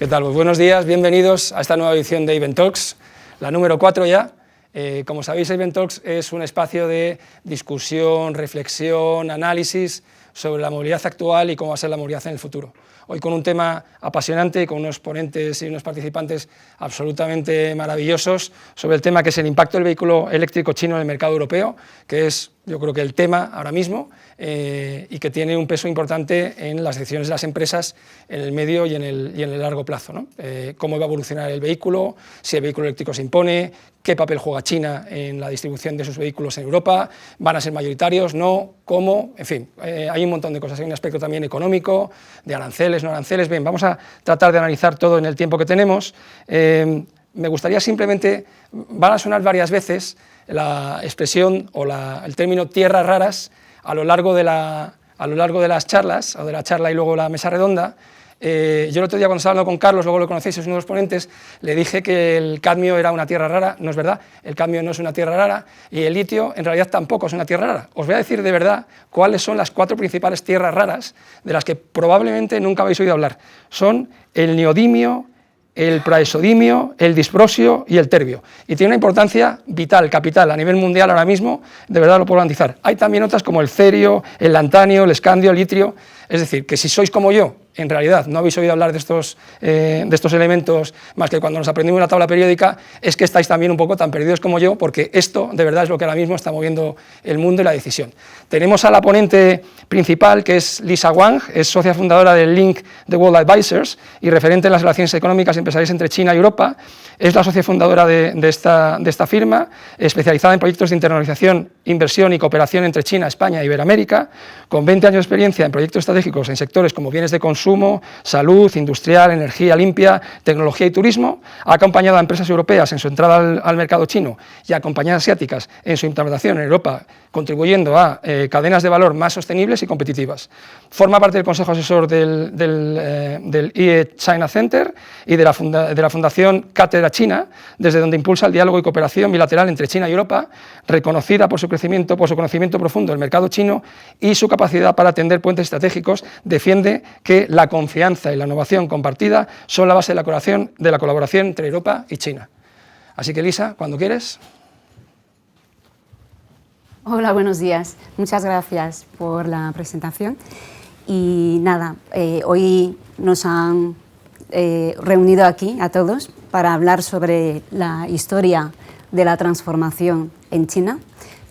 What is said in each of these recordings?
¿Qué tal? Pues buenos días, bienvenidos a esta nueva edición de Event Talks, la número 4 ya. Como sabéis, Event Talks es un espacio de discusión, reflexión, análisis sobre la movilidad actual y cómo va a ser la movilidad en el futuro. Hoy con un tema apasionante, con unos ponentes y unos participantes absolutamente maravillosos sobre el tema que es el impacto del vehículo eléctrico chino en el mercado europeo, que es, yo creo que el tema ahora mismo y que tiene un peso importante en las decisiones de las empresas en el medio y en el largo plazo, ¿no? Cómo va a evolucionar el vehículo, si el vehículo eléctrico se impone, qué papel juega China en la distribución de sus vehículos en Europa, van a ser mayoritarios, no, cómo, en fin, hay un montón de cosas. Hay un aspecto también económico, de aranceles, no aranceles. Bien, vamos a tratar de analizar todo en el tiempo que tenemos. Me gustaría simplemente, van a sonar varias veces la expresión o el término tierras raras a lo largo de las charlas, o de la charla y luego la mesa redonda. Yo el otro día cuando estaba hablando con Carlos, luego lo conocéis, es uno de los ponentes, le dije que el cadmio era una tierra rara. No es verdad, el cadmio no es una tierra rara y el litio en realidad tampoco es una tierra rara. Os voy a decir de verdad cuáles son las 4 principales tierras raras de las que probablemente nunca habéis oído hablar. Son el neodimio, el praesodimio, el disprosio y el terbio. Y tiene una importancia vital, capital, a nivel mundial ahora mismo, de verdad lo puedo garantizar. Hay también otras como el cerio, el lantanio, el escandio, el litrio. Es decir, que si sois como yo, en realidad no habéis oído hablar de estos elementos más que cuando nos aprendimos una tabla periódica, es que estáis también un poco tan perdidos como yo, porque esto de verdad es lo que ahora mismo está moviendo el mundo y la decisión. Tenemos a la ponente principal, que es Lisa Wang, es socia fundadora del Link The World Advisors y referente en las relaciones económicas y empresariales entre China y Europa. Es la socia fundadora de esta firma, especializada en proyectos de internacionalización, inversión y cooperación entre China, España e Iberoamérica, con 20 años de experiencia en proyectos estratégicos en sectores como bienes de consumo, salud, industrial, energía limpia, tecnología y turismo. Ha acompañado a empresas europeas en su entrada al mercado chino y a compañías asiáticas en su implementación en Europa, contribuyendo a cadenas de valor más sostenibles y competitivas. Forma parte del consejo asesor del IE China Center y de la Fundación Cátedra China, desde donde impulsa el diálogo y cooperación bilateral entre China y Europa, reconocida por su crecimiento, por su conocimiento profundo del mercado chino y su capacidad para tender puentes estratégicos. Defiende que la confianza y la innovación compartida son la base de la colaboración entre Europa y China. Así que, Lisa, cuando quieres. Hola, buenos días. Muchas gracias por la presentación. Y nada, hoy nos han reunido aquí a todos para hablar sobre la historia de la transformación en China.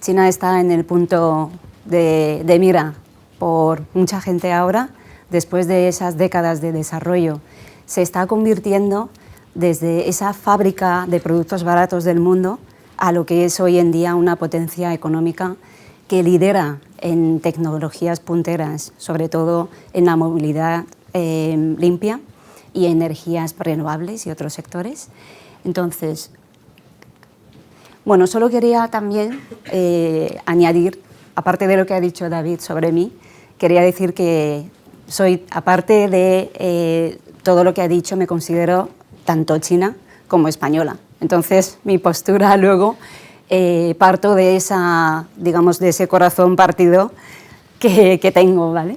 China está en el punto de mira por mucha gente ahora, después de esas décadas de desarrollo. Se está convirtiendo desde esa fábrica de productos baratos del mundo a lo que es hoy en día una potencia económica que lidera en tecnologías punteras, sobre todo en la movilidad limpia y energías renovables y otros sectores. Entonces, bueno, solo quería también añadir, aparte de lo que ha dicho David sobre mí, quería decir que soy, aparte de todo lo que ha dicho, me considero tanto china como española. Entonces, mi postura luego parto de esa, digamos, de ese corazón partido que tengo, ¿vale?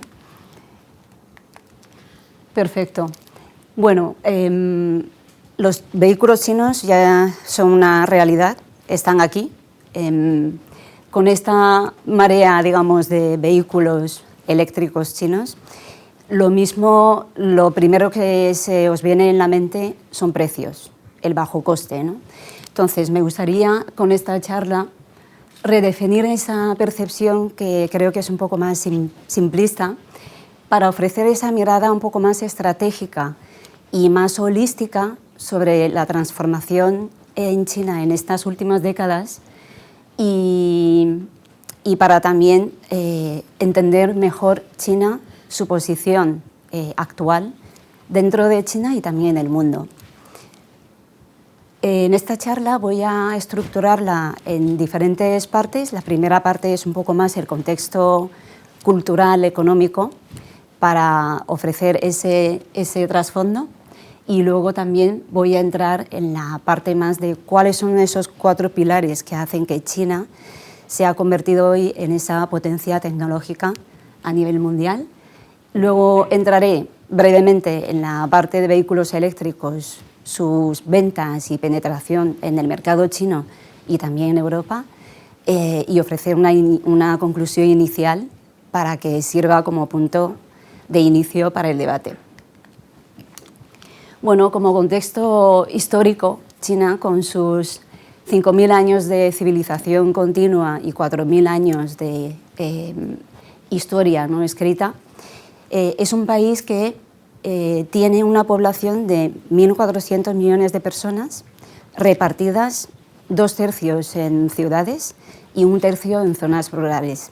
Perfecto. Bueno, los vehículos chinos ya son una realidad, están aquí. Con esta marea, digamos, de vehículos eléctricos chinos, lo primero que se os viene en la mente son precios, el bajo coste, ¿no? Entonces, me gustaría con esta charla redefinir esa percepción que creo que es un poco más simplista para ofrecer esa mirada un poco más estratégica y más holística sobre la transformación en China en estas últimas décadas y para también entender mejor China, su posición actual dentro de China y también en el mundo. En esta charla voy a estructurarla en diferentes partes. La primera parte es un poco más el contexto cultural, económico, para ofrecer ese trasfondo. Y luego también voy a entrar en la parte más de cuáles son esos 4 pilares que hacen que China se ha convertido hoy en esa potencia tecnológica a nivel mundial. Luego entraré brevemente en la parte de vehículos eléctricos, sus ventas y penetración en el mercado chino y también en Europa, y ofrecer una conclusión inicial para que sirva como punto de inicio para el debate. Bueno, como contexto histórico, China, con sus 5.000 años de civilización continua y 4.000 años de historia no escrita, es un país que tiene una población de 1.400 millones de personas repartidas 2/3 en ciudades y 1/3 en zonas rurales.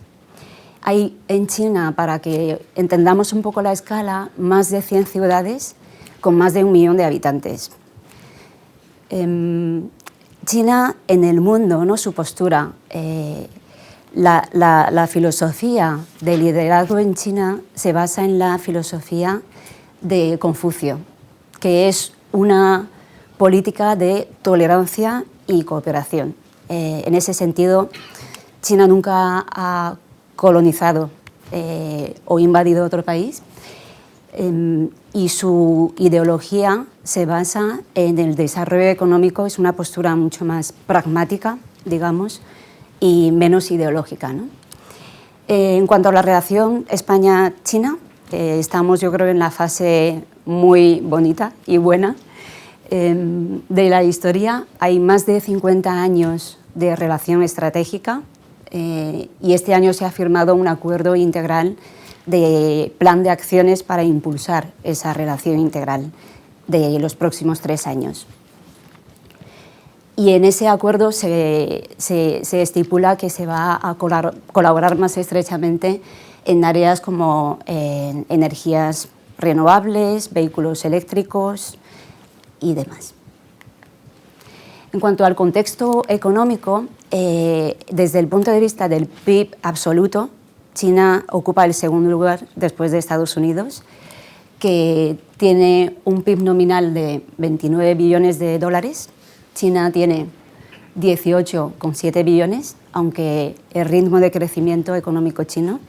Hay en China, para que entendamos un poco la escala, más de 100 ciudades con más de 1 millón de habitantes. China en el mundo, ¿no? Su postura, la filosofía de liderazgo en China se basa en la filosofía de Confucio, que es una política de tolerancia y cooperación. En ese sentido, China nunca ha colonizado o invadido otro país, y su ideología se basa en el desarrollo económico, es una postura mucho más pragmática, digamos, y menos ideológica, ¿no? En cuanto a la relación España-China, estamos, yo creo, en la fase muy bonita y buena de la historia. Hay más de 50 años de relación estratégica, y este año se ha firmado un acuerdo integral de plan de acciones para impulsar esa relación integral de los próximos 3 años. Y en ese acuerdo se estipula que se va a colaborar más estrechamente en áreas como energías renovables, vehículos eléctricos y demás. En cuanto al contexto económico, desde el punto de vista del PIB absoluto, China ocupa el segundo lugar después de Estados Unidos, que tiene un PIB nominal de 29 billones de dólares. China tiene 18,7 billones, aunque el ritmo de crecimiento económico chino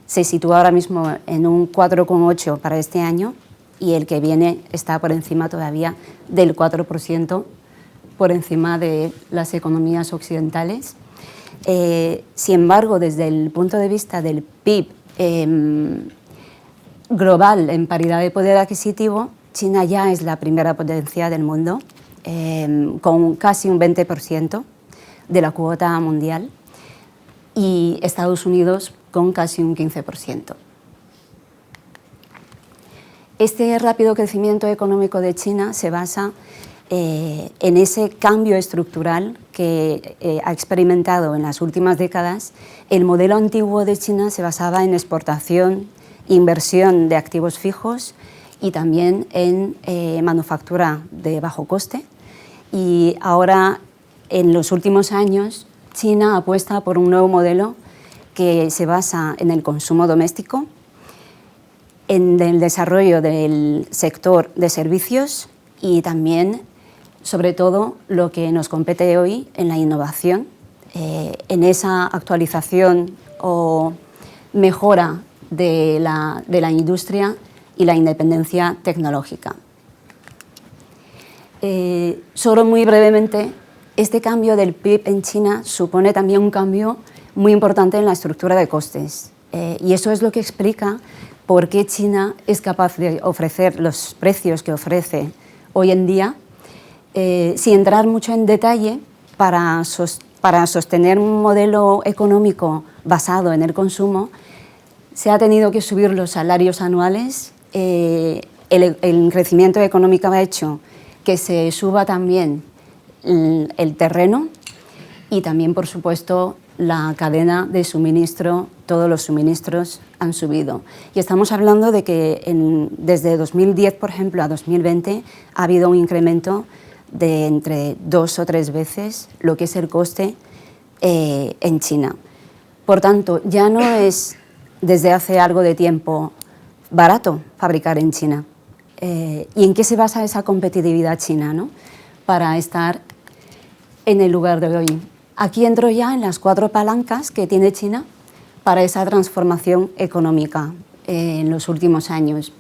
se sitúa ahora mismo en un 4,8 para este año, y el que viene está por encima todavía del 4%, por encima de las economías occidentales. Sin embargo, desde el punto de vista del PIB global en paridad de poder adquisitivo, China ya es la primera potencia del mundo, con casi un 20% de la cuota mundial, y Estados Unidos con casi un 15%. Este rápido crecimiento económico de China se basa en ese cambio estructural que ha experimentado en las últimas décadas. El modelo antiguo de China se basaba en exportación, inversión de activos fijos y también en manufactura de bajo coste. Y ahora, en los últimos años, China apuesta por un nuevo modelo que se basa en el consumo doméstico, en el desarrollo del sector de servicios y también, sobre todo, lo que nos compete hoy, en la innovación, en esa actualización o mejora de la industria y la independencia tecnológica. Solo muy brevemente, este cambio del PIB en China supone también un cambio muy importante en la estructura de costes, y eso es lo que explica por qué China es capaz de ofrecer los precios que ofrece hoy en día, sin entrar mucho en detalle. Para sostener un modelo económico basado en el consumo, se ha tenido que subir los salarios anuales, el crecimiento económico ha hecho que se suba también el terreno y también, por supuesto, la cadena de suministro. Todos los suministros han subido. Y estamos hablando de que desde 2010, por ejemplo, a 2020 ha habido un incremento de entre 2 o 3 veces lo que es el coste en China. Por tanto, ya no es desde hace algo de tiempo barato fabricar en China. ¿Y en qué se basa esa competitividad china, ¿no?, para estar en el lugar de hoy? Aquí entro ya en las 4 palancas que tiene China para esa transformación económica. en los últimos años.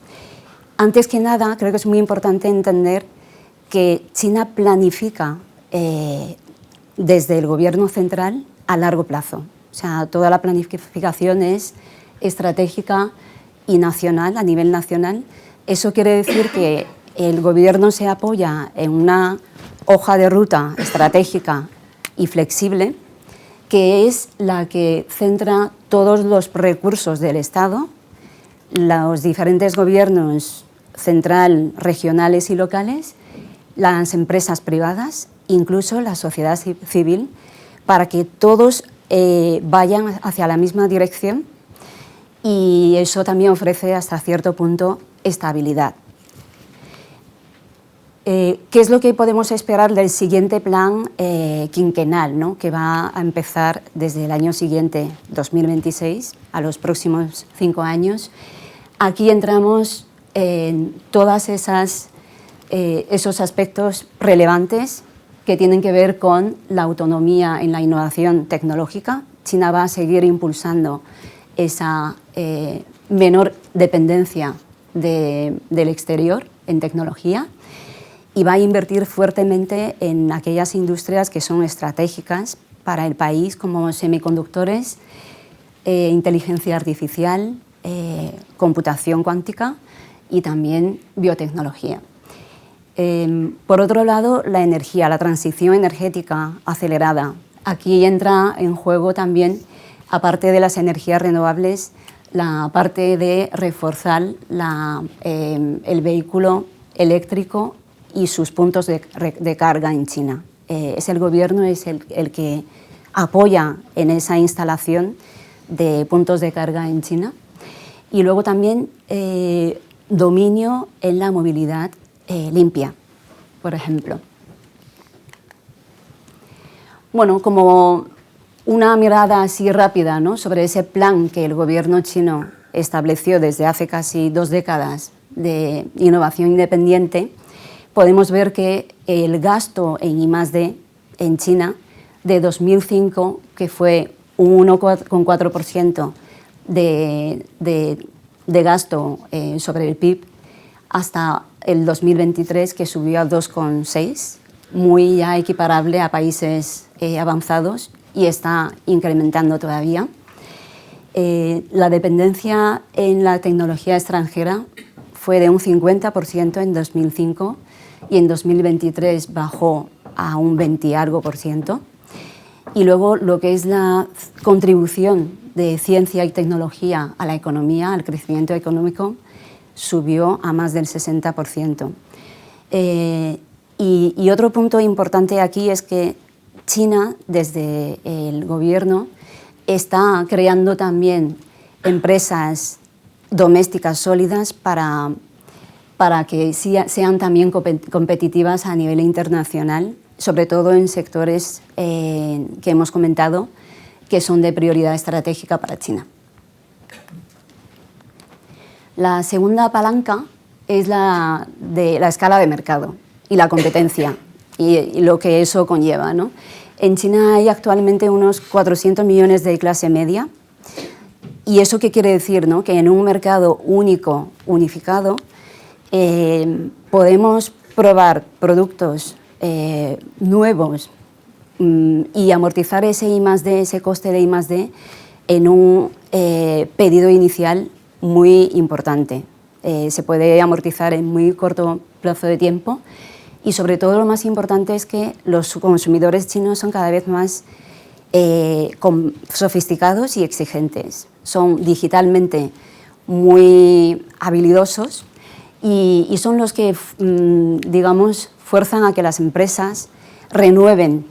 Antes que nada, creo que es muy importante entender que China planifica desde el gobierno central a largo plazo. O sea, toda la planificación es estratégica y nacional, a nivel nacional. Eso quiere decir que el gobierno se apoya en una hoja de ruta estratégica y flexible, que es la que centra todos los recursos del Estado, los diferentes gobiernos central, regionales y locales, las empresas privadas, incluso la sociedad civil, para que todos vayan hacia la misma dirección, y eso también ofrece hasta cierto punto estabilidad. ¿Qué es lo que podemos esperar del siguiente plan quinquenal, ¿no?, que va a empezar desde el año siguiente, 2026, a los próximos 5 años? Aquí entramos en todos esos aspectos relevantes que tienen que ver con la autonomía en la innovación tecnológica. China va a seguir impulsando esa menor dependencia del exterior en tecnología, y va a invertir fuertemente en aquellas industrias que son estratégicas para el país, como semiconductores, inteligencia artificial, computación cuántica y también biotecnología. Por otro lado, la energía, la transición energética acelerada. Aquí entra en juego también, aparte de las energías renovables, la parte de reforzar el vehículo eléctrico y sus puntos de carga en China. Es el gobierno el que apoya en esa instalación de puntos de carga en China. Y luego también dominio en la movilidad limpia, por ejemplo. Bueno, como una mirada así rápida, ¿no?, sobre ese plan que el gobierno chino estableció desde hace casi 2 décadas de innovación independiente, podemos ver que el gasto en I+D en China de 2005, que fue un 1,4% de gasto sobre el PIB, hasta el 2023, que subió a 2,6%, muy ya equiparable a países avanzados, y está incrementando todavía. La dependencia en la tecnología extranjera fue de un 50% en 2005, y en 2023 bajó a un 20 y algo %. Y luego lo que es la contribución de ciencia y tecnología a la economía, al crecimiento económico, subió a más del 60%. Y otro punto importante aquí es que China, desde el gobierno, está creando también empresas domésticas sólidas para que sean también competitivas a nivel internacional, sobre todo en sectores que hemos comentado, que son de prioridad estratégica para China. La segunda palanca es la de la escala de mercado y la competencia y lo que eso conlleva, ¿no? En China hay actualmente unos 400 millones de clase media. ¿Y eso qué quiere decir, no? Que en un mercado único, unificado, podemos probar productos nuevos y amortizar ese I+D, ese coste de I+D, en un pedido inicial muy importante. Se puede amortizar en muy corto plazo de tiempo, y sobre todo lo más importante es que los consumidores chinos son cada vez más sofisticados y exigentes. Son digitalmente muy habilidosos y son los que, digamos, fuerzan a que las empresas renueven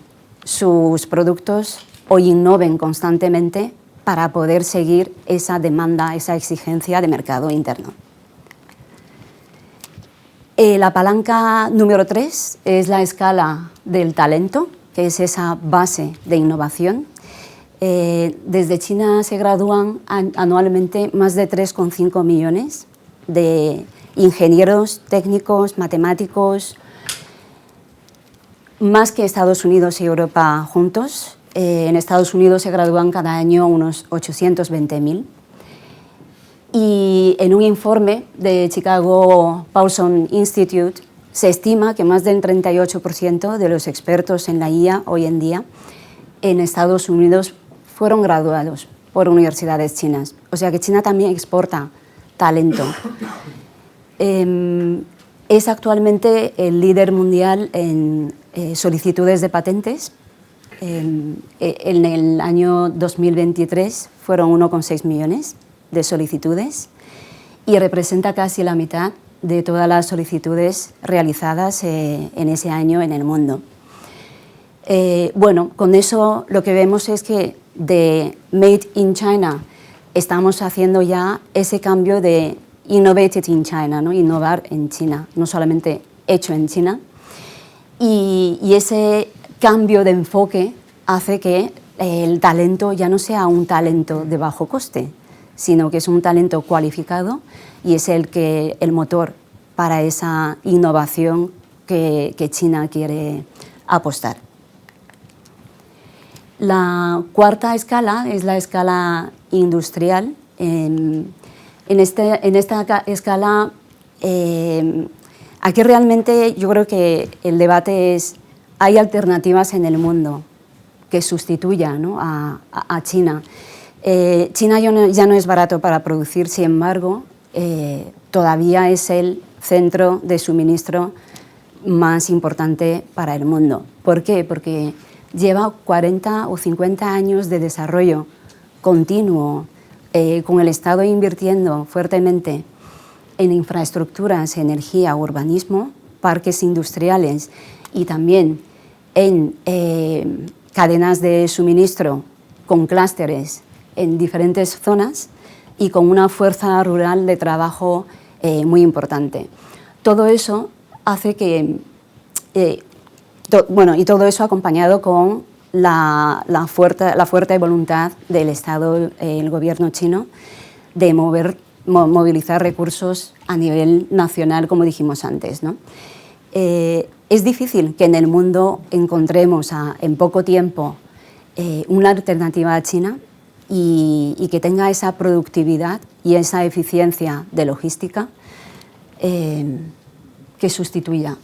sus productos o innoven constantemente para poder seguir esa demanda, esa exigencia de mercado interno. La palanca número 3 es la escala del talento, que es esa base de innovación. Desde China se gradúan anualmente más de 3,5 millones de ingenieros, técnicos, matemáticos, más que Estados Unidos y Europa juntos. En Estados Unidos se gradúan cada año unos 820.000. Y en un informe de Chicago Paulson Institute se estima que más del 38% de los expertos en la IA hoy en día en Estados Unidos fueron graduados por universidades chinas. O sea que China también exporta talento. Es actualmente el líder mundial en solicitudes de patentes. En el año 2023 fueron 1,6 millones de solicitudes y representa casi la mitad de todas las solicitudes realizadas en ese año en el mundo. Bueno, con eso lo que vemos es que de Made in China estamos haciendo ya ese cambio de Innovated in China, ¿no? Innovar en China, no solamente hecho en China. Y ese cambio de enfoque hace que el talento ya no sea un talento de bajo coste, sino que es un talento cualificado y es el motor para esa innovación que China quiere apostar. La cuarta escala es la escala industrial. En esta escala, aquí realmente yo creo que el debate es, ¿hay alternativas en el mundo que sustituyan, ¿no? a China? China ya no es barato para producir, sin embargo, todavía es el centro de suministro más importante para el mundo. ¿Por qué? Porque lleva 40 o 50 años de desarrollo continuo, con el Estado invirtiendo fuertemente en infraestructuras, energía, urbanismo, parques industriales y también en cadenas de suministro con clústeres en diferentes zonas y con una fuerza rural de trabajo muy importante. Todo eso hace que, y todo eso acompañado con la fuerte voluntad del Estado, el gobierno chino, de movilizar recursos a nivel nacional, como dijimos antes, ¿no? Es difícil que en el mundo encontremos en poco tiempo una alternativa a China y que tenga esa productividad y esa eficiencia de logística que sustituya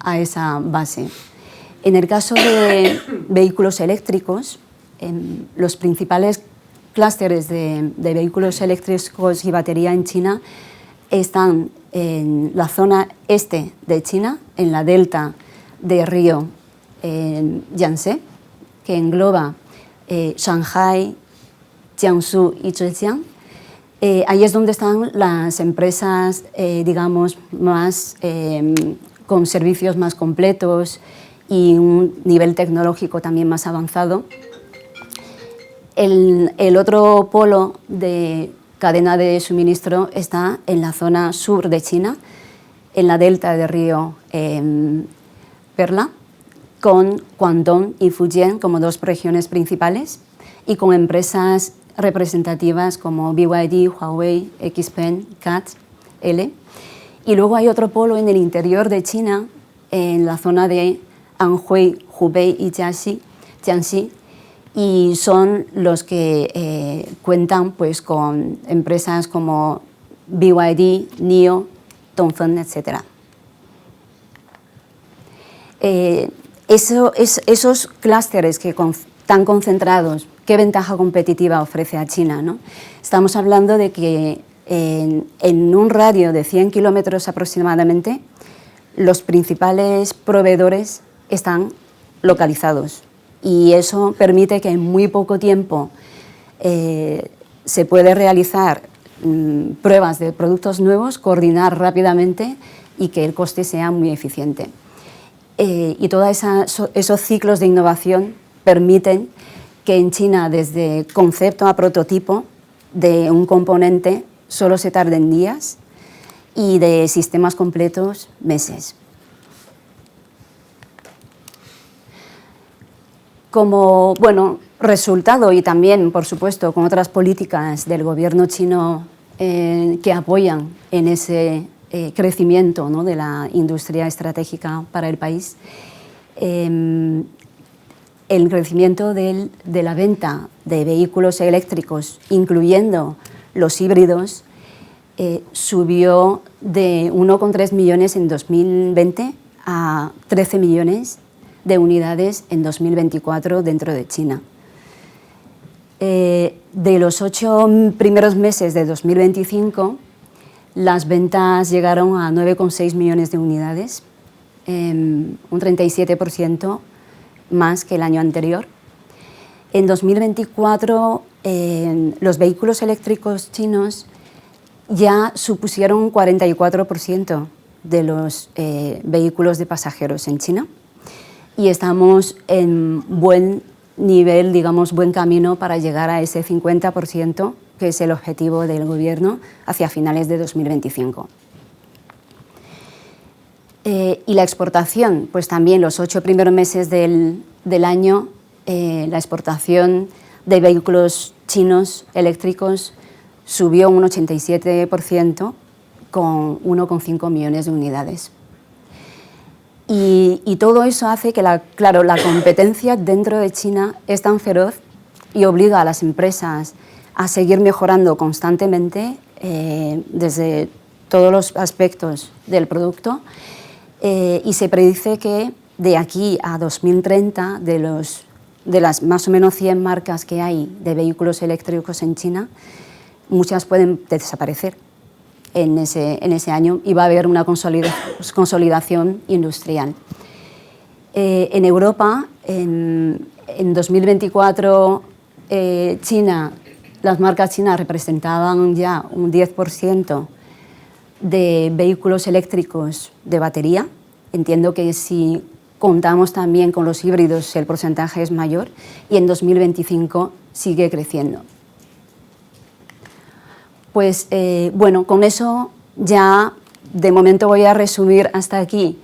a esa base. En el caso de vehículos eléctricos, los principales clústeres de vehículos eléctricos y batería en China están en la zona este de China, en la delta del río Yangtze, que engloba Shanghai, Jiangsu y Zhejiang. Ahí es donde están las empresas, digamos, con servicios más completos y un nivel tecnológico también más avanzado. El otro polo de cadena de suministro está en la zona sur de China, en la delta del río Perla, con Guangdong y Fujian como dos regiones principales y con empresas representativas como BYD, Huawei, XPeng, CAT, L. Y luego hay otro polo en el interior de China, en la zona de Anhui, Hubei y Jiangxi, y son los que cuentan pues, con empresas como BYD, NIO, Dongfeng, etc. Esos clústeres que tan concentrados, ¿qué ventaja competitiva ofrece a China, ¿no? Estamos hablando de que en un radio de 100 kilómetros aproximadamente, los principales proveedores están localizados y eso permite que en muy poco tiempo se puede realizar pruebas de productos nuevos, coordinar rápidamente y que el coste sea muy eficiente. Y todos esos ciclos de innovación permiten que en China, desde concepto a prototipo de un componente, solo se tarden días y de sistemas completos, meses. Como resultado y también, por supuesto, con otras políticas del gobierno chino que apoyan en ese crecimiento, ¿no?, de la industria estratégica para el país, el crecimiento de la venta de vehículos eléctricos, incluyendo los híbridos, subió de 1,3 millones en 2020 a 13 millones de unidades en 2024 dentro de China. De los 8 primeros meses de 2025, las ventas llegaron a 9,6 millones de unidades, un 37% más que el año anterior. En 2024, los vehículos eléctricos chinos ya supusieron un 44% de los vehículos de pasajeros en China, y estamos en buen nivel, digamos, buen camino para llegar a ese 50%, que es el objetivo del gobierno hacia finales de 2025. Y la exportación, pues también los 8 primeros meses del año, la exportación de vehículos chinos eléctricos subió un 87%, con 1,5 millones de unidades. Y todo eso hace que, claro, la competencia dentro de China es tan feroz y obliga a las empresas a seguir mejorando constantemente desde todos los aspectos del producto, y se predice que de aquí a 2030, de las más o menos 100 marcas que hay de vehículos eléctricos en China, muchas pueden desaparecer en ese año, y va a haber una consolidación industrial. En Europa, en 2024, las marcas chinas representaban ya un 10% de vehículos eléctricos de batería. Entiendo que si contamos también con los híbridos, el porcentaje es mayor, y en 2025 sigue creciendo. Pues bueno, con eso ya de momento voy a resumir hasta aquí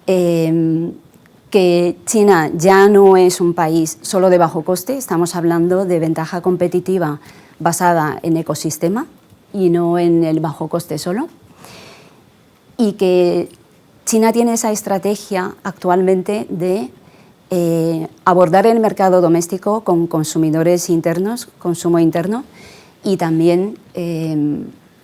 que China ya no es un país solo de bajo coste, estamos hablando de ventaja competitiva basada en ecosistema y no en el bajo coste solo, y que China tiene esa estrategia actualmente de abordar el mercado doméstico con consumidores internos, consumo interno, y también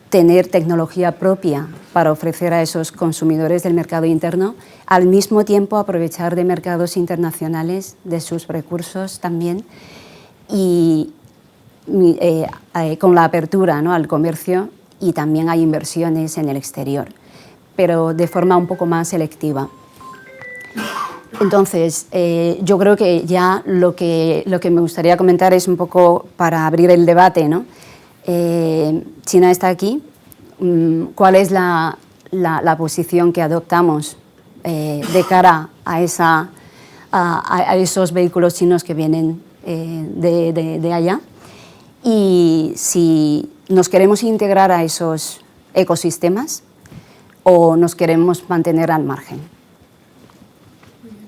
tener tecnología propia para ofrecer a esos consumidores del mercado interno, al mismo tiempo aprovechar de mercados internacionales, de sus recursos también, y con la apertura, ¿no?, al comercio, y también hay inversiones en el exterior, pero de forma un poco más selectiva. Entonces, yo creo que ya lo que me gustaría comentar es un poco para abrir el debate, ¿no? China está aquí. ¿Cuál es la posición que adoptamos de cara a esos vehículos chinos que vienen de allá? Y si nos queremos integrar a esos ecosistemas o nos queremos mantener al margen.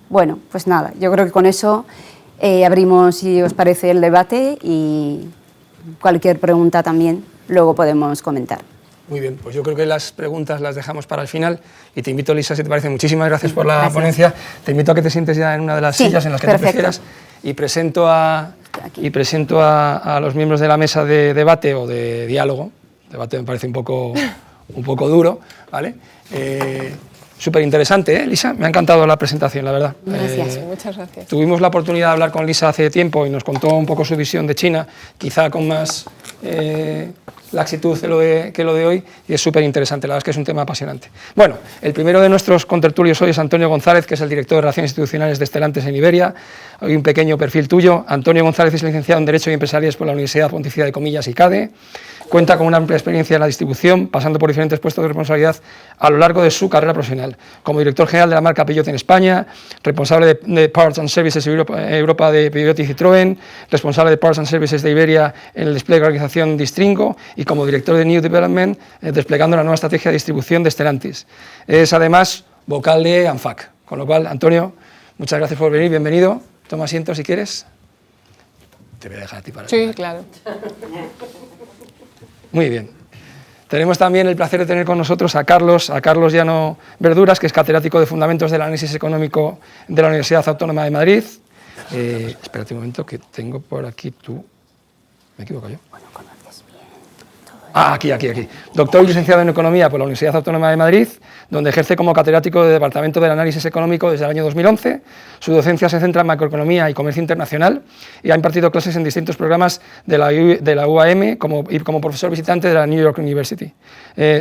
Bueno, pues nada, yo creo que con eso abrimos, si os parece, el debate, y cualquier pregunta también luego podemos comentar. Muy bien, pues yo creo que las preguntas las dejamos para el final, y te invito, Lisa, si te parece, muchísimas gracias por la ponencia. Te invito a que te sientes ya en una de las sillas en las que te prefieras, y presento a los miembros de la mesa de debate o de diálogo. Debate me parece un poco duro, ¿vale? Súper interesante, Lisa, me ha encantado la presentación, la verdad. Gracias. Muchas gracias. Tuvimos la oportunidad de hablar con Lisa hace tiempo y nos contó un poco su visión de China, quizá con más laxitud que lo de hoy, y es súper interesante, la verdad es que es un tema apasionante. Bueno, el primero de nuestros contertulios hoy es Antonio González, que es el director de Relaciones Institucionales de Stellantis en Iberia. Hoy un pequeño perfil tuyo. Antonio González es licenciado en Derecho y Empresariales por la Universidad Pontificia de Comillas y CADE. Cuenta con una amplia experiencia en la distribución, pasando por diferentes puestos de responsabilidad a lo largo de su carrera profesional. Como director general de la marca Peugeot en España, responsable de Parts and Services Europa de Peugeot y Citroën, responsable de Parts and Services de Iberia en el despliegue de organización Distringo, y como director de New Development, desplegando la nueva estrategia de distribución de Stellantis. Es además vocal de ANFAC. Con lo cual, Antonio, muchas gracias por venir, bienvenido. Toma asiento si quieres. Te voy a dejar a ti para Sí, claro. Muy bien. Tenemos también el placer de tener con nosotros a Carlos Llano Verduras, que es catedrático de Fundamentos del Análisis Económico de la Universidad Autónoma de Madrid. Espérate un momento, que tengo por aquí tú. ¿Me equivoco yo? Bueno, conoces bien todo Aquí. Doctor y licenciado en Economía por la Universidad Autónoma de Madrid, donde ejerce como catedrático del Departamento del Análisis Económico desde el año 2011. Su docencia se centra en macroeconomía y comercio internacional y ha impartido clases en distintos programas de la UAM y como profesor visitante de la New York University.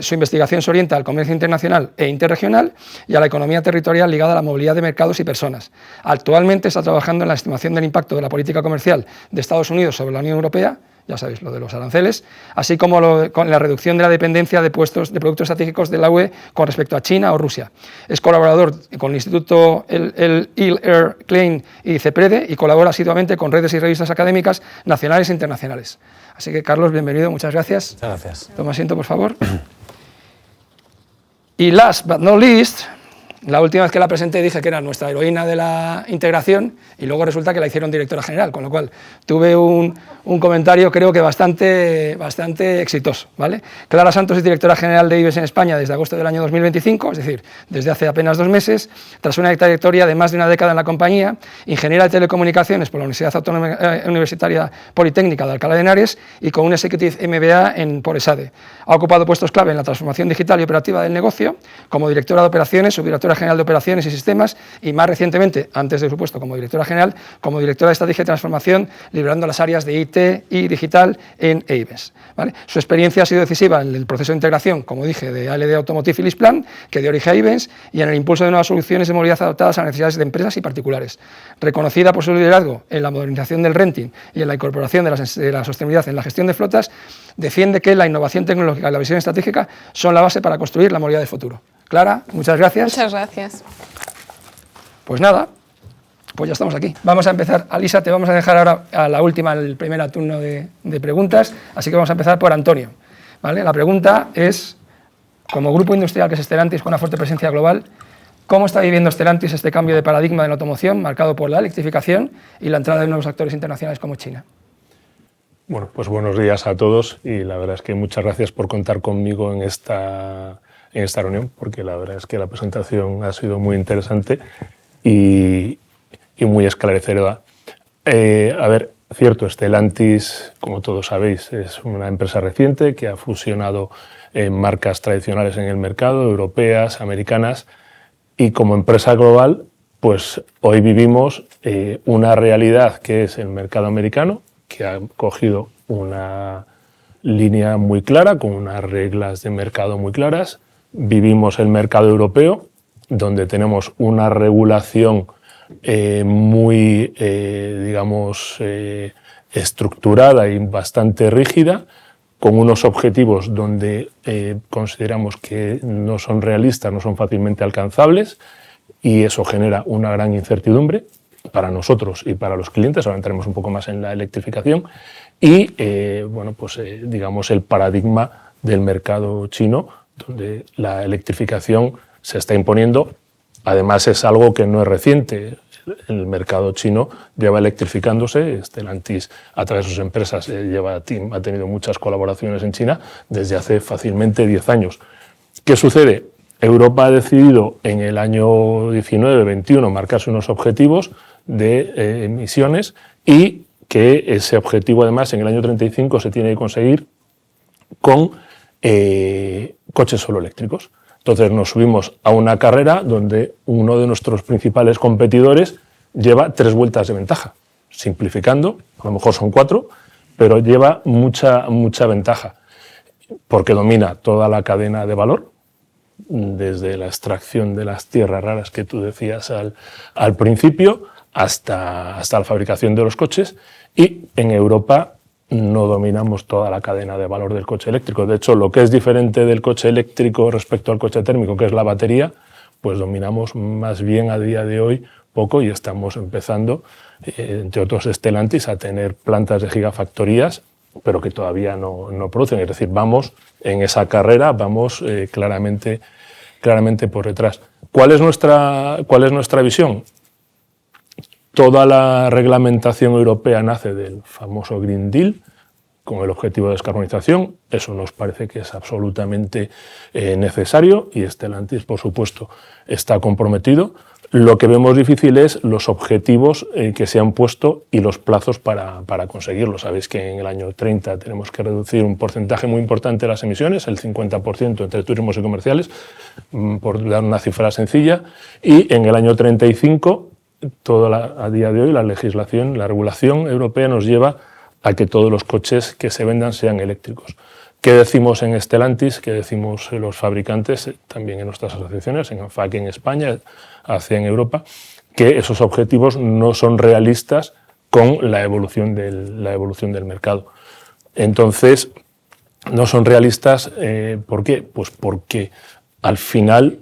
Su investigación se orienta al comercio internacional e interregional y a la economía territorial ligada a la movilidad de mercados y personas. Actualmente está trabajando en la estimación del impacto de la política comercial de Estados Unidos sobre la Unión Europea, ya sabéis, lo de los aranceles, así como con la reducción de la dependencia de productos estratégicos de la UE con respecto a China o Rusia. Es colaborador con el Instituto Air Klein y CEPREDE y colabora asiduamente con redes y revistas académicas nacionales e internacionales. Así que, Carlos, bienvenido, muchas gracias. Muchas gracias. Toma asiento, por favor. Y last but not least, la última vez que la presenté dije que era nuestra heroína de la integración y luego resulta que la hicieron directora general, con lo cual tuve un comentario creo que bastante exitoso, ¿vale? Clara Santos es directora general de IBEX en España desde agosto del año 2025, es decir, desde hace apenas 2 meses, tras una trayectoria de más de una década en la compañía, ingeniera de telecomunicaciones por la Universidad Autónoma Universitaria Politécnica de Alcalá de Henares y con un Executive MBA por ESADE. Ha ocupado puestos clave en la transformación digital y operativa del negocio, como directora de operaciones, subdirectora general de operaciones y sistemas y más recientemente, antes de su puesto como directora general, como directora de estrategia y transformación, liderando las áreas de IT y digital en IBEX, ¿vale? Su experiencia ha sido decisiva en el proceso de integración, como dije, de ALD Automotive y LeasePlan, que dio origen a IBEX, y en el impulso de nuevas soluciones de movilidad adaptadas a las necesidades de empresas y particulares. Reconocida por su liderazgo en la modernización del renting y en la incorporación de la sostenibilidad en la gestión de flotas, defiende que la innovación tecnológica y la visión estratégica son la base para construir la movilidad del futuro. Clara, muchas gracias. Muchas gracias. Pues nada, pues ya estamos aquí. Vamos a empezar. Alisa, te vamos a dejar ahora a la última, el primer turno de preguntas, así que vamos a empezar por Antonio, ¿vale? La pregunta es, como grupo industrial que es Stellantis con una fuerte presencia global, ¿cómo está viviendo Stellantis este cambio de paradigma de la automoción marcado por la electrificación y la entrada de nuevos actores internacionales como China? Bueno, pues buenos días a todos y la verdad es que muchas gracias por contar conmigo en esta reunión, porque la verdad es que la presentación ha sido muy interesante y muy esclarecedora. A ver, cierto, Stellantis, como todos sabéis, es una empresa reciente que ha fusionado marcas tradicionales en el mercado, europeas, americanas, y como empresa global, pues hoy vivimos una realidad que es el mercado americano, que ha cogido una línea muy clara, con unas reglas de mercado muy claras. Vivimos el mercado europeo, donde tenemos una regulación muy, digamos, estructurada y bastante rígida, con unos objetivos donde consideramos que no son realistas, no son fácilmente alcanzables, y eso genera una gran incertidumbre para nosotros y para los clientes. Ahora entraremos un poco más en la electrificación y, bueno, pues digamos el paradigma del mercado chino, donde la electrificación se está imponiendo. Además es algo que no es reciente. El mercado chino lleva electrificándose. Stellantis, a través de sus empresas, ha tenido muchas colaboraciones en China desde hace fácilmente 10 años. ¿Qué sucede? Europa ha decidido en el año 19-21 marcarse unos objetivos de emisiones y que ese objetivo además en el año 35 se tiene que conseguir con coches solo eléctricos. Entonces nos subimos a una carrera donde uno de nuestros principales competidores lleva 3 vueltas de ventaja. Simplificando, a lo mejor son 4, pero lleva mucha ventaja porque domina toda la cadena de valor, desde la extracción de las tierras raras que tú decías al principio, hasta la fabricación de los coches, y en Europa no dominamos toda la cadena de valor del coche eléctrico. De hecho, lo que es diferente del coche eléctrico respecto al coche térmico, que es la batería, pues dominamos más bien a día de hoy poco y estamos empezando, entre otros Stellantis, a tener plantas de gigafactorías, pero que todavía no producen. Es decir, vamos en esa carrera, vamos claramente por detrás. ¿Cuál es nuestra visión? Toda la reglamentación europea nace del famoso Green Deal, con el objetivo de descarbonización. Eso nos parece que es absolutamente necesario y Stellantis, por supuesto, está comprometido. Lo que vemos difícil es los objetivos que se han puesto y los plazos para conseguirlos. Sabéis que en el año 30 tenemos que reducir un porcentaje muy importante de las emisiones, el 50% entre turismos y comerciales, por dar una cifra sencilla, y en el año 35, a día de hoy, la legislación, la regulación europea nos lleva a que todos los coches que se vendan sean eléctricos. ¿Qué decimos en Stellantis? ¿Qué decimos los fabricantes, también en nuestras asociaciones, en ANFAC en España, ACEA en Europa? Que esos objetivos no son realistas con la evolución del mercado. Entonces, no son realistas, ¿por qué? Pues porque al final,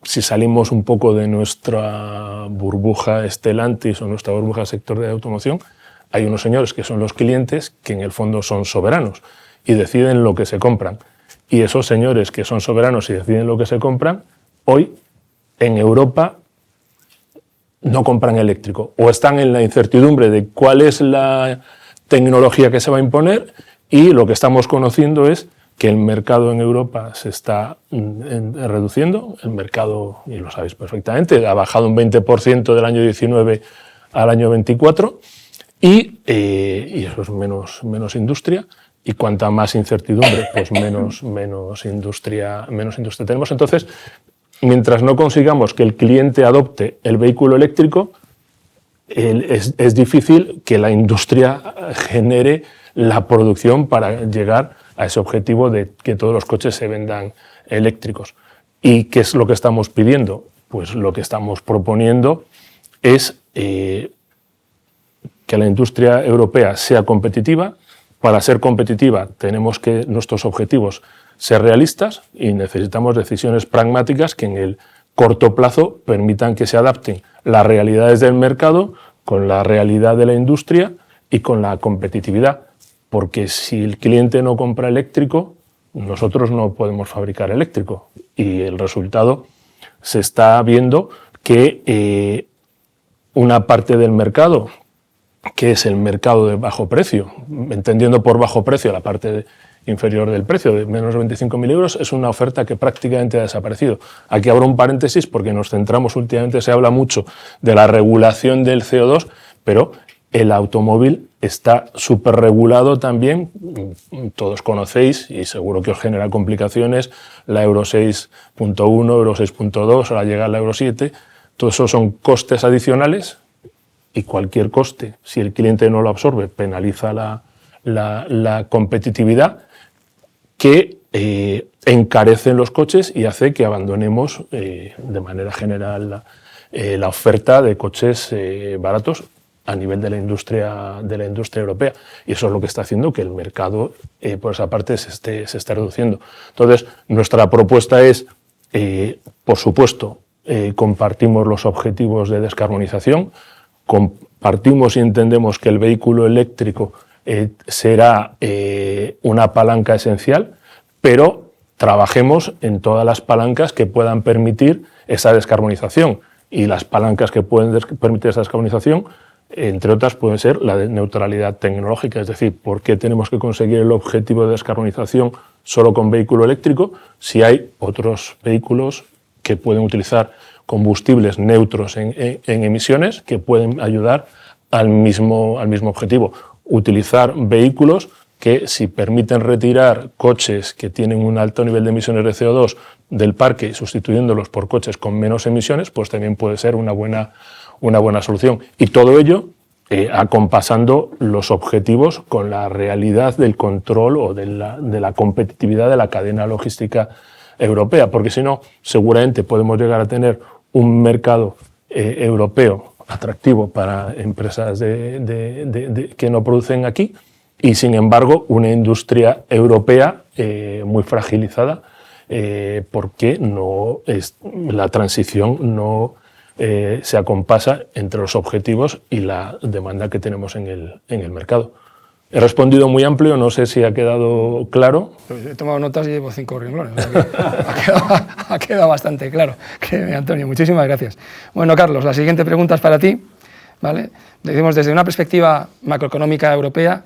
si salimos un poco de nuestra burbuja Stellantis o nuestra burbuja sector de automoción, hay unos señores que son los clientes que en el fondo son soberanos y deciden lo que se compran. Y esos señores que son soberanos y deciden lo que se compran, hoy en Europa no compran eléctrico o están en la incertidumbre de cuál es la tecnología que se va a imponer, y lo que estamos conociendo es que el mercado en Europa se está reduciendo. El mercado, y lo sabéis perfectamente, ha bajado un 20% del año 19 al año 24, y eso es menos industria, y cuanta más incertidumbre, pues menos industria tenemos. Entonces, mientras no consigamos que el cliente adopte el vehículo eléctrico, es difícil que la industria genere la producción para llegar a ese objetivo de que todos los coches se vendan eléctricos. ¿Y qué es lo que estamos pidiendo? Pues lo que estamos proponiendo es que la industria europea sea competitiva. Para ser competitiva tenemos que nuestros objetivos ser realistas y necesitamos decisiones pragmáticas que en el corto plazo permitan que se adapten las realidades del mercado con la realidad de la industria y con la competitividad. Porque si el cliente no compra eléctrico, nosotros no podemos fabricar eléctrico. Y el resultado se está viendo que una parte del mercado, que es el mercado de bajo precio, entendiendo por bajo precio la parte inferior del precio, de menos de 25.000 euros, es una oferta que prácticamente ha desaparecido. Aquí abro un paréntesis porque nos centramos últimamente, se habla mucho de la regulación del CO2, pero el automóvil está súper regulado también. Todos conocéis, y seguro que os genera complicaciones, la Euro 6.1, Euro 6.2, ahora llega la Euro 7. Todos esos son costes adicionales, y cualquier coste, si el cliente no lo absorbe, penaliza la competitividad, que encarecen los coches y hace que abandonemos de manera general la oferta de coches baratos a nivel de la industria europea. Y eso es lo que está haciendo que el mercado, por esa parte, se esté reduciendo. Entonces, nuestra propuesta es, por supuesto, compartimos los objetivos de descarbonización, compartimos y entendemos que el vehículo eléctrico será una palanca esencial, pero trabajemos en todas las palancas que puedan permitir esa descarbonización. Y las palancas que pueden permitir esa descarbonización, entre otras, pueden ser la de neutralidad tecnológica. Es decir, ¿por qué tenemos que conseguir el objetivo de descarbonización solo con vehículo eléctrico si hay otros vehículos que pueden utilizar combustibles neutros en emisiones que pueden ayudar al mismo objetivo? Utilizar vehículos que, si permiten retirar coches que tienen un alto nivel de emisiones de CO2 del parque, sustituyéndolos por coches con menos emisiones, pues también puede ser una buena solución. Y todo ello acompasando los objetivos con la realidad del control o de la competitividad de la cadena logística europea, porque si no, seguramente podemos llegar a tener un mercado europeo atractivo para empresas que no producen aquí, y sin embargo una industria europea muy fragilizada, porque la transición no se acompasa entre los objetivos y la demanda que tenemos en el mercado. He respondido muy amplio, no sé si ha quedado claro. He tomado notas y llevo 5 renglones. O sea ha quedado bastante claro. Antonio, muchísimas gracias. Bueno, Carlos, la siguiente pregunta es para ti, ¿vale? Decimos, desde una perspectiva macroeconómica europea,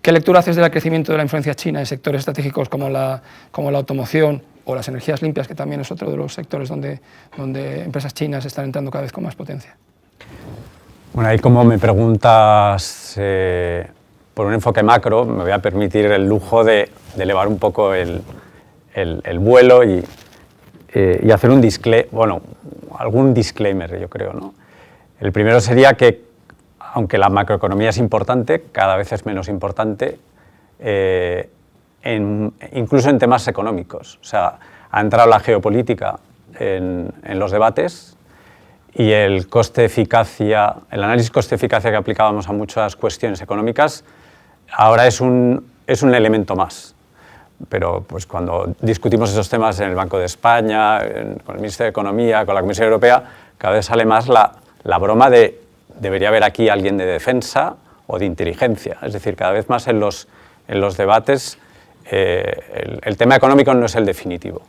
¿Qué lectura haces del crecimiento de la influencia china en sectores estratégicos como la automoción o las energías limpias, que también es otro de los sectores donde empresas chinas están entrando cada vez con más potencia? Bueno, ahí como me preguntas por un enfoque macro, me voy a permitir el lujo de elevar un poco el vuelo y hacer algún disclaimer, yo creo, ¿no? El primero sería que, aunque la macroeconomía es importante, cada vez es menos importante, incluso en temas económicos. O sea, ha entrado la geopolítica en los debates y el análisis coste-eficacia que aplicábamos a muchas cuestiones económicas ahora es un elemento más. Pero pues, cuando discutimos esos temas en el Banco de España, con el Ministerio de Economía, con la Comisión Europea, cada vez sale más la broma de debería haber aquí alguien de defensa o de inteligencia. Es decir, cada vez más en los debates el tema económico no es el definitivo.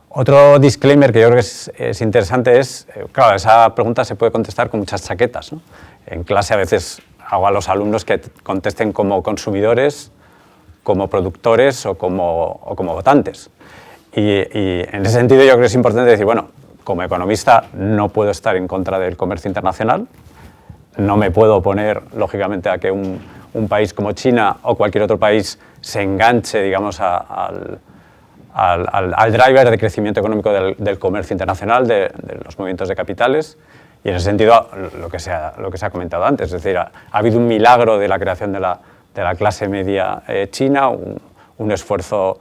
Otro disclaimer que yo creo que es interesante es, claro, esa pregunta se puede contestar con muchas chaquetas, ¿no? En clase a veces hago a los alumnos que contesten como consumidores, como productores o como votantes. Y en ese sentido yo creo que es importante decir, bueno, como economista no puedo estar en contra del comercio internacional, no me puedo oponer, lógicamente, a que un país como China o cualquier otro país se enganche, digamos, al driver de crecimiento económico del comercio internacional, de los movimientos de capitales. Y en ese sentido, lo que se ha comentado antes, es decir, ha habido un milagro de la creación de la clase media china, un esfuerzo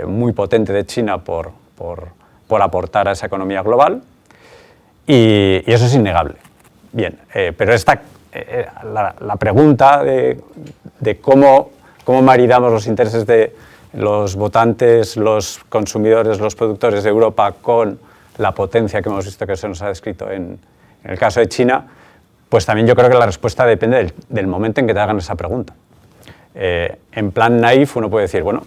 muy potente de China por aportar a esa economía global, y eso es innegable. Bien, pero la pregunta de cómo maridamos los intereses de los votantes, los consumidores, los productores de Europa con la potencia que hemos visto que se nos ha descrito en el caso de China, pues también yo creo que la respuesta depende del momento en que te hagan esa pregunta. En plan naif uno puede decir, bueno,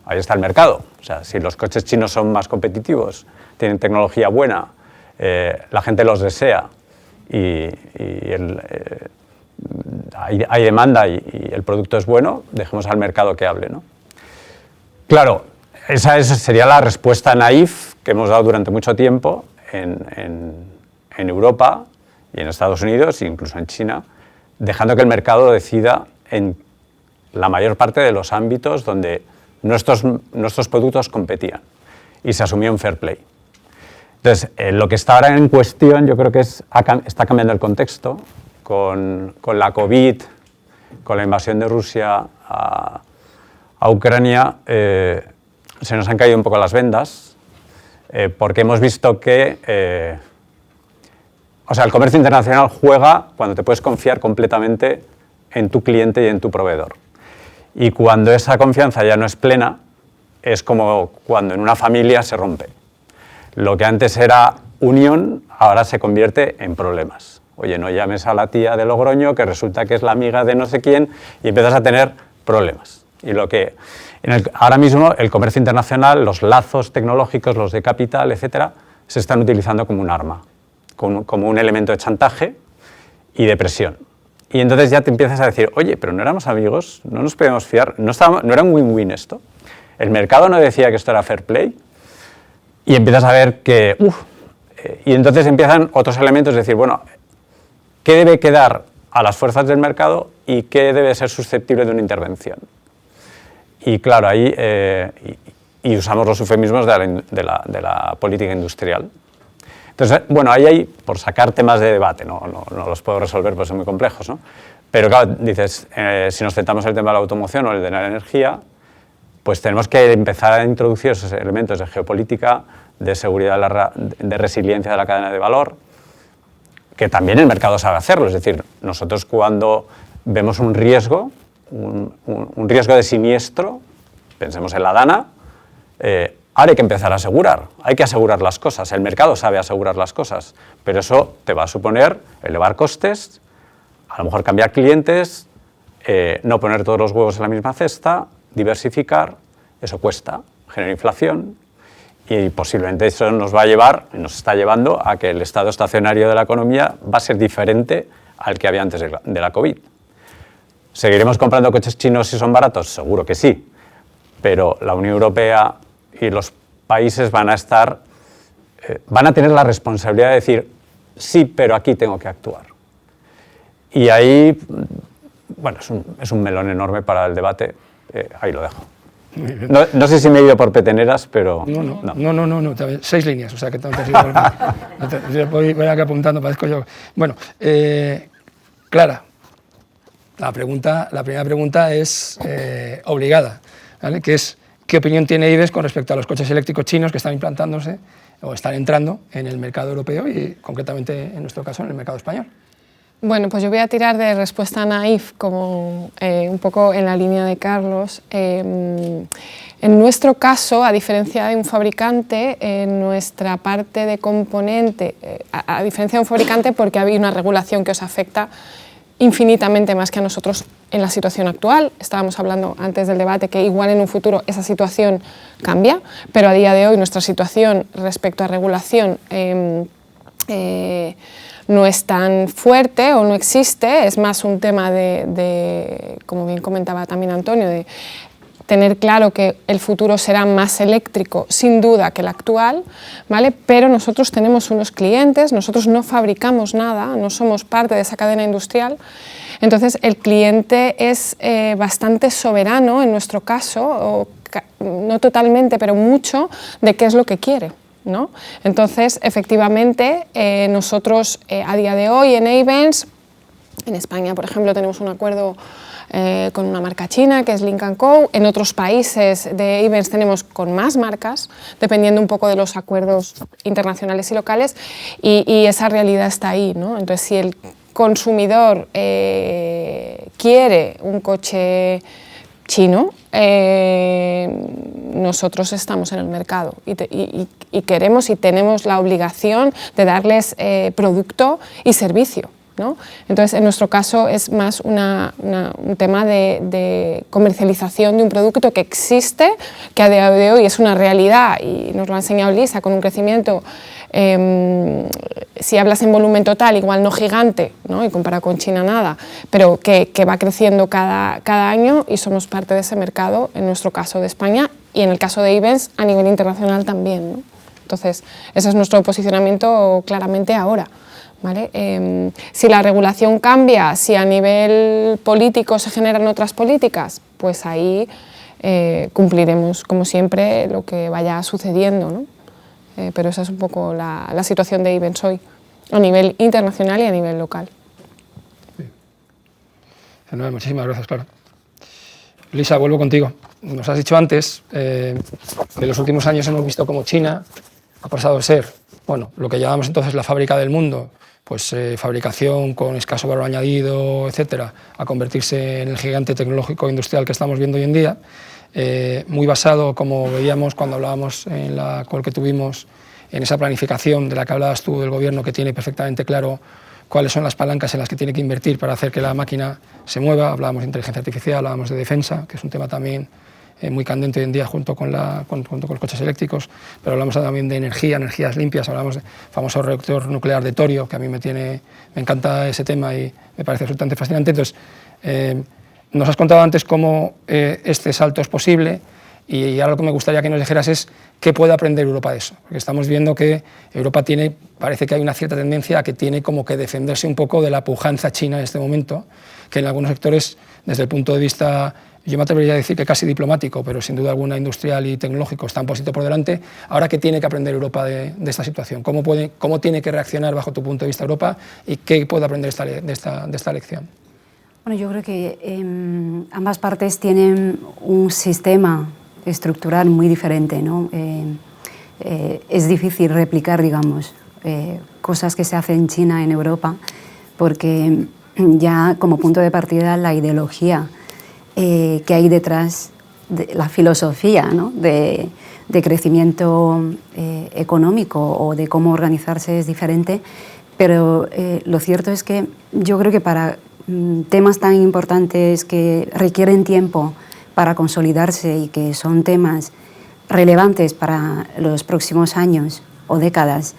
ahí está el mercado. O sea, si los coches chinos son más competitivos, tienen tecnología buena, la gente los desea y hay demanda y el producto es bueno, dejemos al mercado que hable, ¿no? Claro, esa sería la respuesta naif que hemos dado durante mucho tiempo en Europa y en Estados Unidos e incluso en China, dejando que el mercado decida en la mayor parte de los ámbitos donde nuestros productos competían y se asumía un fair play. Entonces, lo que está ahora en cuestión yo creo que está cambiando el contexto con la COVID, con la invasión de Rusia a Ucrania, se nos han caído un poco las vendas porque hemos visto que el comercio internacional juega cuando te puedes confiar completamente en tu cliente y en tu proveedor. Y cuando esa confianza ya no es plena, es como cuando en una familia se rompe. Lo que antes era unión, ahora se convierte en problemas. Oye, no llames a la tía de Logroño, que resulta que es la amiga de no sé quién, y empiezas a tener problemas. Y ahora mismo el comercio internacional, los lazos tecnológicos, los de capital, etcétera, se están utilizando como un arma, como un elemento de chantaje y de presión. Y entonces ya te empiezas a decir, oye, pero no éramos amigos, no nos podíamos fiar, no era un win-win esto. El mercado no decía que esto era fair play. Y empiezas a ver que, y entonces empiezan otros elementos, es decir, bueno, ¿qué debe quedar a las fuerzas del mercado y qué debe ser susceptible de una intervención? Y claro, ahí y usamos los eufemismos de la política industrial. Entonces, bueno, ahí hay, por sacar temas de debate, no los puedo resolver porque son muy complejos, ¿no? Pero claro, dices, si nos centramos en el tema de la automoción o el de la energía, pues tenemos que empezar a introducir esos elementos de geopolítica, de seguridad, de resiliencia de la cadena de valor, que también el mercado sabe hacerlo. Es decir, nosotros cuando vemos un riesgo, un riesgo de siniestro, pensemos en la Dana, ahora hay que empezar a asegurar, hay que asegurar las cosas, el mercado sabe asegurar las cosas, pero eso te va a suponer elevar costes, a lo mejor cambiar clientes, no poner todos los huevos en la misma cesta, diversificar, eso cuesta, genera inflación y posiblemente eso nos va a llevar, nos está llevando a que el estado estacionario de la economía va a ser diferente al que había antes de la COVID. ¿Seguiremos comprando coches chinos si son baratos? Seguro que sí, pero la Unión Europea y los países van a tener la responsabilidad de decir, sí, pero aquí tengo que actuar. Y ahí, bueno, es un melón enorme para el debate, ahí lo dejo. No sé si me he ido por peteneras, pero... No, 6 líneas, o sea que tengo que seguir. Voy aquí apuntando, parezco yo. Bueno, Clara, la primera pregunta es obligada, ¿vale? Que es, ¿qué opinión tiene Ives con respecto a los coches eléctricos chinos que están implantándose o están entrando en el mercado europeo y concretamente, en nuestro caso, en el mercado español? Bueno, pues yo voy a tirar de respuesta naif, como un poco en la línea de Carlos. En nuestro caso, a diferencia de un fabricante, en nuestra parte de componente, a diferencia de un fabricante porque había una regulación que os afecta infinitamente más que a nosotros en la situación actual. Estábamos hablando antes del debate que igual en un futuro esa situación cambia, pero a día de hoy nuestra situación respecto a regulación no es tan fuerte o no existe, es más un tema de, como bien comentaba también Antonio, de tener claro que el futuro será más eléctrico, sin duda, que el actual, ¿vale? Pero nosotros tenemos unos clientes, nosotros no fabricamos nada, no somos parte de esa cadena industrial, entonces el cliente es bastante soberano, en nuestro caso, no totalmente, pero mucho, de qué es lo que quiere, ¿no? Entonces, efectivamente, nosotros a día de hoy en Ayvens, en España, por ejemplo, tenemos un acuerdo con una marca china que es Lynk & Co. En otros países de Ayvens tenemos con más marcas, dependiendo un poco de los acuerdos internacionales y locales, y esa realidad está ahí, ¿no? Entonces, si el consumidor quiere un coche chino, nosotros estamos en el mercado y queremos y tenemos la obligación de darles producto y servicio, ¿no? Entonces, en nuestro caso es más un tema de comercialización de un producto que existe, que a día de hoy es una realidad y nos lo ha enseñado Lisa con un crecimiento, si hablas en volumen total, igual no gigante, ¿no? Y comparado con China nada, pero que va creciendo cada año y somos parte de ese mercado, en nuestro caso de España y en el caso de Ayvens a nivel internacional también, ¿no? Entonces, ese es nuestro posicionamiento claramente ahora, ¿vale? Si la regulación cambia, si a nivel político se generan otras políticas, pues ahí cumpliremos, como siempre, lo que vaya sucediendo, ¿no? Pero esa es un poco la situación de Ayvens hoy, a nivel internacional y a nivel local. Sí. Muchísimas gracias, Clara. Lisa, vuelvo contigo. Nos has dicho antes que en los últimos años hemos visto cómo China ha pasado de ser, bueno, lo que llamamos entonces la fábrica del mundo, pues fabricación con escaso valor añadido, etcétera, a convertirse en el gigante tecnológico industrial que estamos viendo hoy en día. Muy basado, como veíamos cuando hablábamos en la call que tuvimos, en esa planificación de la que hablabas tú del gobierno, que tiene perfectamente claro cuáles son las palancas en las que tiene que invertir para hacer que la máquina se mueva. Hablábamos de inteligencia artificial, hablábamos de defensa, que es un tema también muy candente hoy en día junto con los coches eléctricos, pero hablamos también de energía, energías limpias, hablamos del famoso reactor nuclear de torio, que a mí me encanta ese tema y me parece absolutamente fascinante. Entonces, nos has contado antes cómo este salto es posible y ahora lo que me gustaría que nos dijeras es qué puede aprender Europa de eso, porque estamos viendo que Europa parece que hay una cierta tendencia a que tiene como que defenderse un poco de la pujanza china en este momento, que en algunos sectores, desde el punto de vista, yo me atrevería a decir que casi diplomático, pero sin duda alguna industrial y tecnológico, está un poquito por delante. Ahora, ¿qué tiene que aprender Europa de esta situación? ¿Cómo tiene que reaccionar bajo tu punto de vista Europa y qué puede aprender de esta lección? Bueno, yo creo que ambas partes tienen un sistema estructural muy diferente, ¿no? Es difícil replicar, digamos, cosas que se hacen en China, en Europa, porque ya como punto de partida la ideología que hay detrás, de la filosofía, ¿no? de crecimiento económico o de cómo organizarse es diferente, pero lo cierto es que yo creo que para temas tan importantes que requieren tiempo para consolidarse y que son temas relevantes para los próximos años o décadas,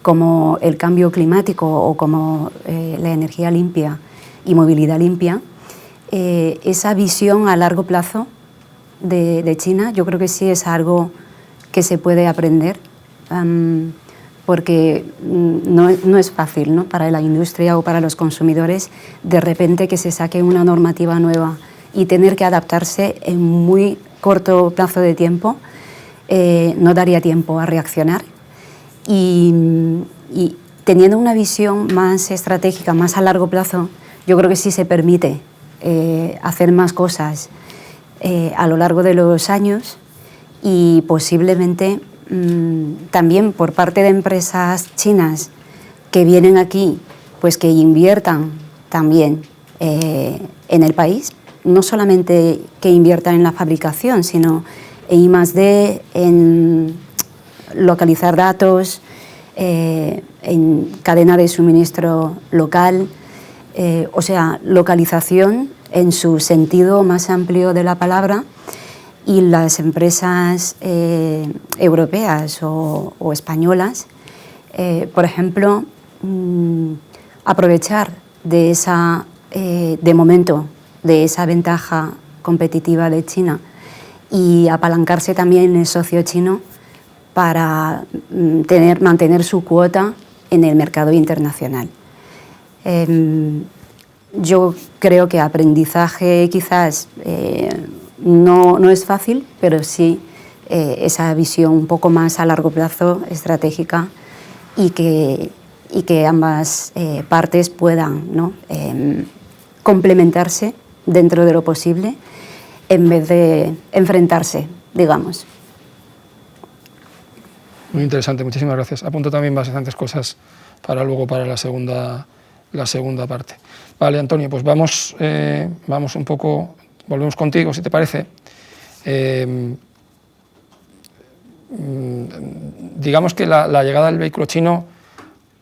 como el cambio climático o como la energía limpia y movilidad limpia, esa visión a largo plazo de China, yo creo que sí es algo que se puede aprender, porque no es fácil, ¿no?, para la industria o para los consumidores de repente que se saque una normativa nueva y tener que adaptarse en muy corto plazo de tiempo. No daría tiempo a reaccionar y teniendo una visión más estratégica, más a largo plazo, yo creo que sí se permite hacer más cosas a lo largo de los años y posiblemente también por parte de empresas chinas que vienen aquí, pues que inviertan también en el país, no solamente que inviertan en la fabricación, sino en I+D, en localizar datos, en cadena de suministro local, o sea, localización en su sentido más amplio de la palabra, y las empresas europeas o españolas, por ejemplo, aprovechar de esa, de momento, de esa ventaja competitiva de China y apalancarse también en el socio chino para mantener su cuota en el mercado internacional. Yo creo que aprendizaje quizás no es fácil, pero sí esa visión un poco más a largo plazo, estratégica, y que ambas partes puedan, ¿no?, complementarse dentro de lo posible en vez de enfrentarse, digamos. Muy interesante, muchísimas gracias. Apunto también bastantes cosas para luego para la segunda parte. Vale, Antonio, pues vamos un poco, volvemos contigo, si te parece. Digamos que la llegada del vehículo chino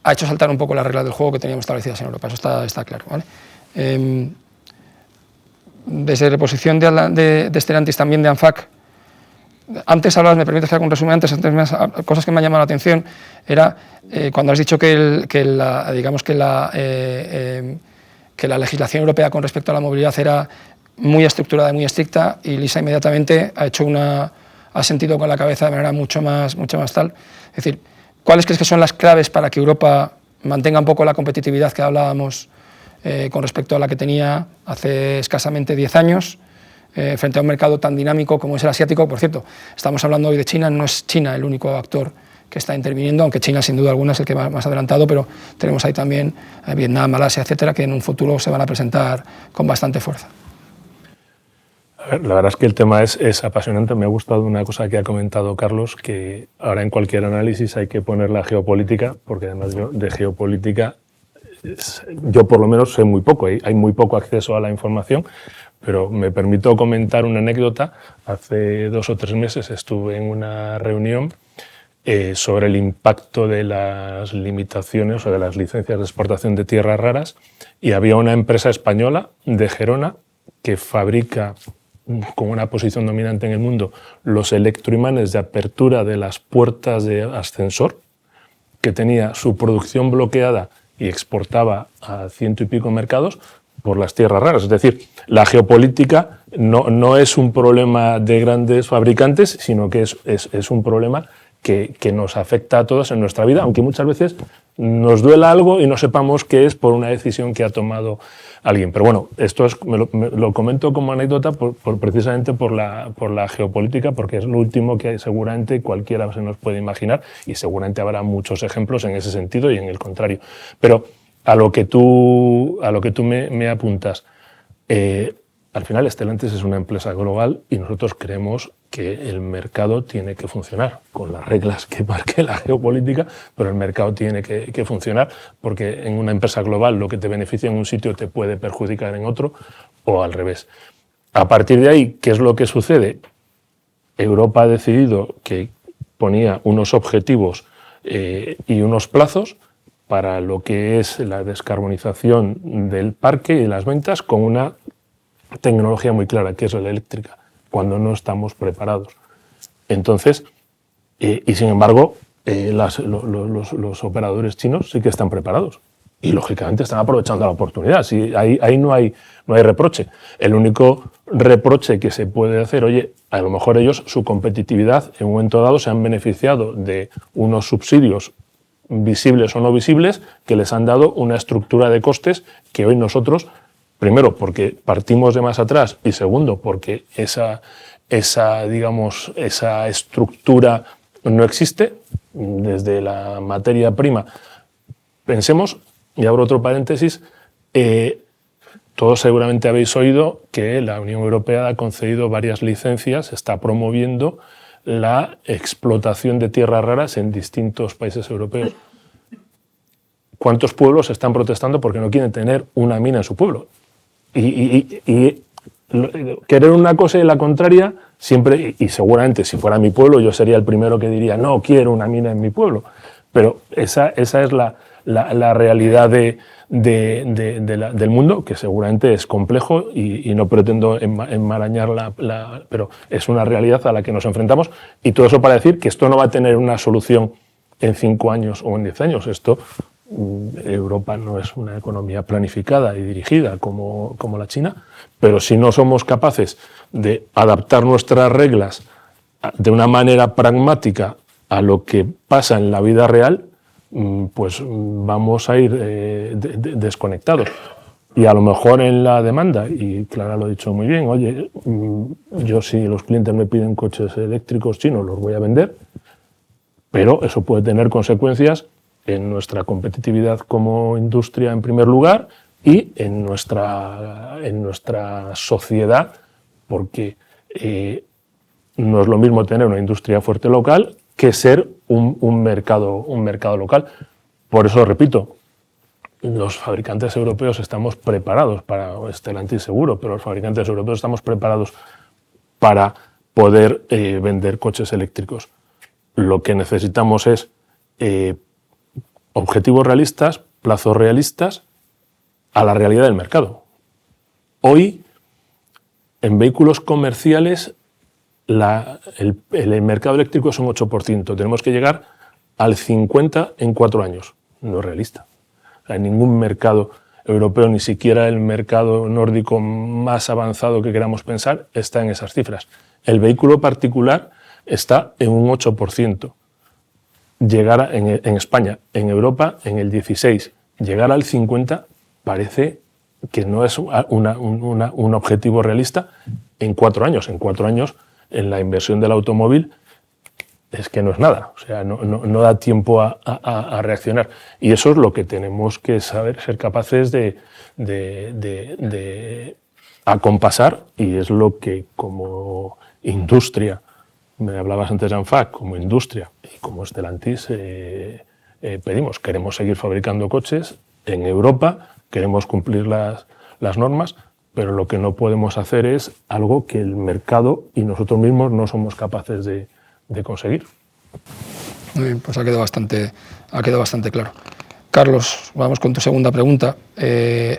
ha hecho saltar un poco las reglas del juego que teníamos establecidas en Europa, eso está claro, ¿vale? Desde la posición de Stellantis, también de ANFAC, antes hablabas, me permites que haga un resumen, cosas que me han llamado la atención, era cuando has dicho que la legislación europea con respecto a la movilidad era muy estructurada y muy estricta, y Lisa inmediatamente ha sentido con la cabeza de manera mucho más tal. Es decir, ¿cuáles crees que son las claves para que Europa mantenga un poco la competitividad que hablábamos con respecto a la que tenía hace escasamente 10 años, frente a un mercado tan dinámico como es el asiático? Por cierto, estamos hablando hoy de China, no es China el único actor que está interviniendo, aunque China sin duda alguna es el que va más adelantado, pero tenemos ahí también Vietnam, Malasia, etcétera, que en un futuro se van a presentar con bastante fuerza. A ver, la verdad es que el tema es apasionante. Me ha gustado una cosa que ha comentado Carlos, que ahora en cualquier análisis hay que poner la geopolítica, porque además yo de geopolítica, yo por lo menos sé muy poco, hay muy poco acceso a la información, pero me permito comentar una anécdota. Hace 2 o 3 meses estuve en una reunión sobre el impacto de las limitaciones o de las licencias de exportación de tierras raras, y había una empresa española de Gerona que fabrica con una posición dominante en el mundo los electroimanes de apertura de las puertas de ascensor, que tenía su producción bloqueada y exportaba a 100 y pico mercados por las tierras raras. Es decir, la geopolítica no es un problema de grandes fabricantes, sino que es un problema que nos afecta a todos en nuestra vida, aunque muchas veces nos duela algo y no sepamos qué es por una decisión que ha tomado alguien. Pero bueno, esto me lo comento como anécdota precisamente por la geopolítica, porque es lo último que seguramente cualquiera se nos puede imaginar, y seguramente habrá muchos ejemplos en ese sentido y en el contrario. Pero a lo que tú me apuntas, al final Stellantis es una empresa global y nosotros creemos que el mercado tiene que funcionar con las reglas que marque la geopolítica, pero el mercado tiene que funcionar, porque en una empresa global lo que te beneficia en un sitio te puede perjudicar en otro, o al revés. A partir de ahí, ¿qué es lo que sucede? Europa ha decidido que ponía unos objetivos y unos plazos para lo que es la descarbonización del parque y las ventas, con una tecnología muy clara, que es la eléctrica, cuando no estamos preparados. Entonces, y sin embargo, los operadores chinos sí que están preparados. y lógicamente están aprovechando la oportunidad. Sí, ahí no hay reproche. El único reproche que se puede hacer, oye, a lo mejor ellos, su competitividad, en un momento dado se han beneficiado de unos subsidios visibles o no visibles que les han dado una estructura de costes que hoy nosotros, primero porque partimos de más atrás y segundo porque esa estructura no existe desde la materia prima. Pensemos, y abro otro paréntesis, todos seguramente habéis oído que la Unión Europea ha concedido varias licencias, está promoviendo la explotación de tierras raras en distintos países europeos. ¿Cuántos pueblos están protestando porque no quieren tener una mina en su pueblo? Y querer una cosa y la contraria, siempre, y seguramente si fuera mi pueblo yo sería el primero que diría no quiero una mina en mi pueblo, pero esa es la realidad del mundo, que seguramente es complejo y no pretendo enmarañar pero es una realidad a la que nos enfrentamos, y todo eso para decir que esto no va a tener una solución en 5 años o en 10 años. Europa no es una economía planificada y dirigida como la China, pero si no somos capaces de adaptar nuestras reglas de una manera pragmática a lo que pasa en la vida real, pues vamos a ir desconectados. Y a lo mejor en la demanda, y Clara lo ha dicho muy bien, oye, yo si los clientes me piden coches eléctricos chinos los voy a vender, pero eso puede tener consecuencias en nuestra competitividad como industria en primer lugar y en nuestra sociedad, porque no es lo mismo tener una industria fuerte local que ser un mercado local. Por eso, repito, los fabricantes europeos estamos preparados para Stellantis seguro, pero los fabricantes europeos estamos preparados para poder vender coches eléctricos. Lo que necesitamos es objetivos realistas, plazos realistas a la realidad del mercado. Hoy, en vehículos comerciales, el mercado eléctrico es un 8%. Tenemos que llegar al 50% en 4 años. No es realista. En ningún mercado europeo, ni siquiera el mercado nórdico más avanzado que queramos pensar, está en esas cifras. El vehículo particular está en un 8%. Llegar en España, en Europa, en el 16%. Llegar al 50% parece que no es un objetivo realista en 4 años. En 4 años, en la inversión del automóvil, es que no es nada. O sea, no da tiempo a reaccionar. Y eso es lo que tenemos que saber, ser capaces de acompasar, y es lo que como industria, me hablabas antes de ANFAC, como industria y como Stellantis pedimos. Queremos seguir fabricando coches en Europa, queremos cumplir las normas, pero lo que no podemos hacer es algo que el mercado y nosotros mismos no somos capaces de conseguir. Muy bien, pues ha quedado bastante claro. Carlos, vamos con tu segunda pregunta.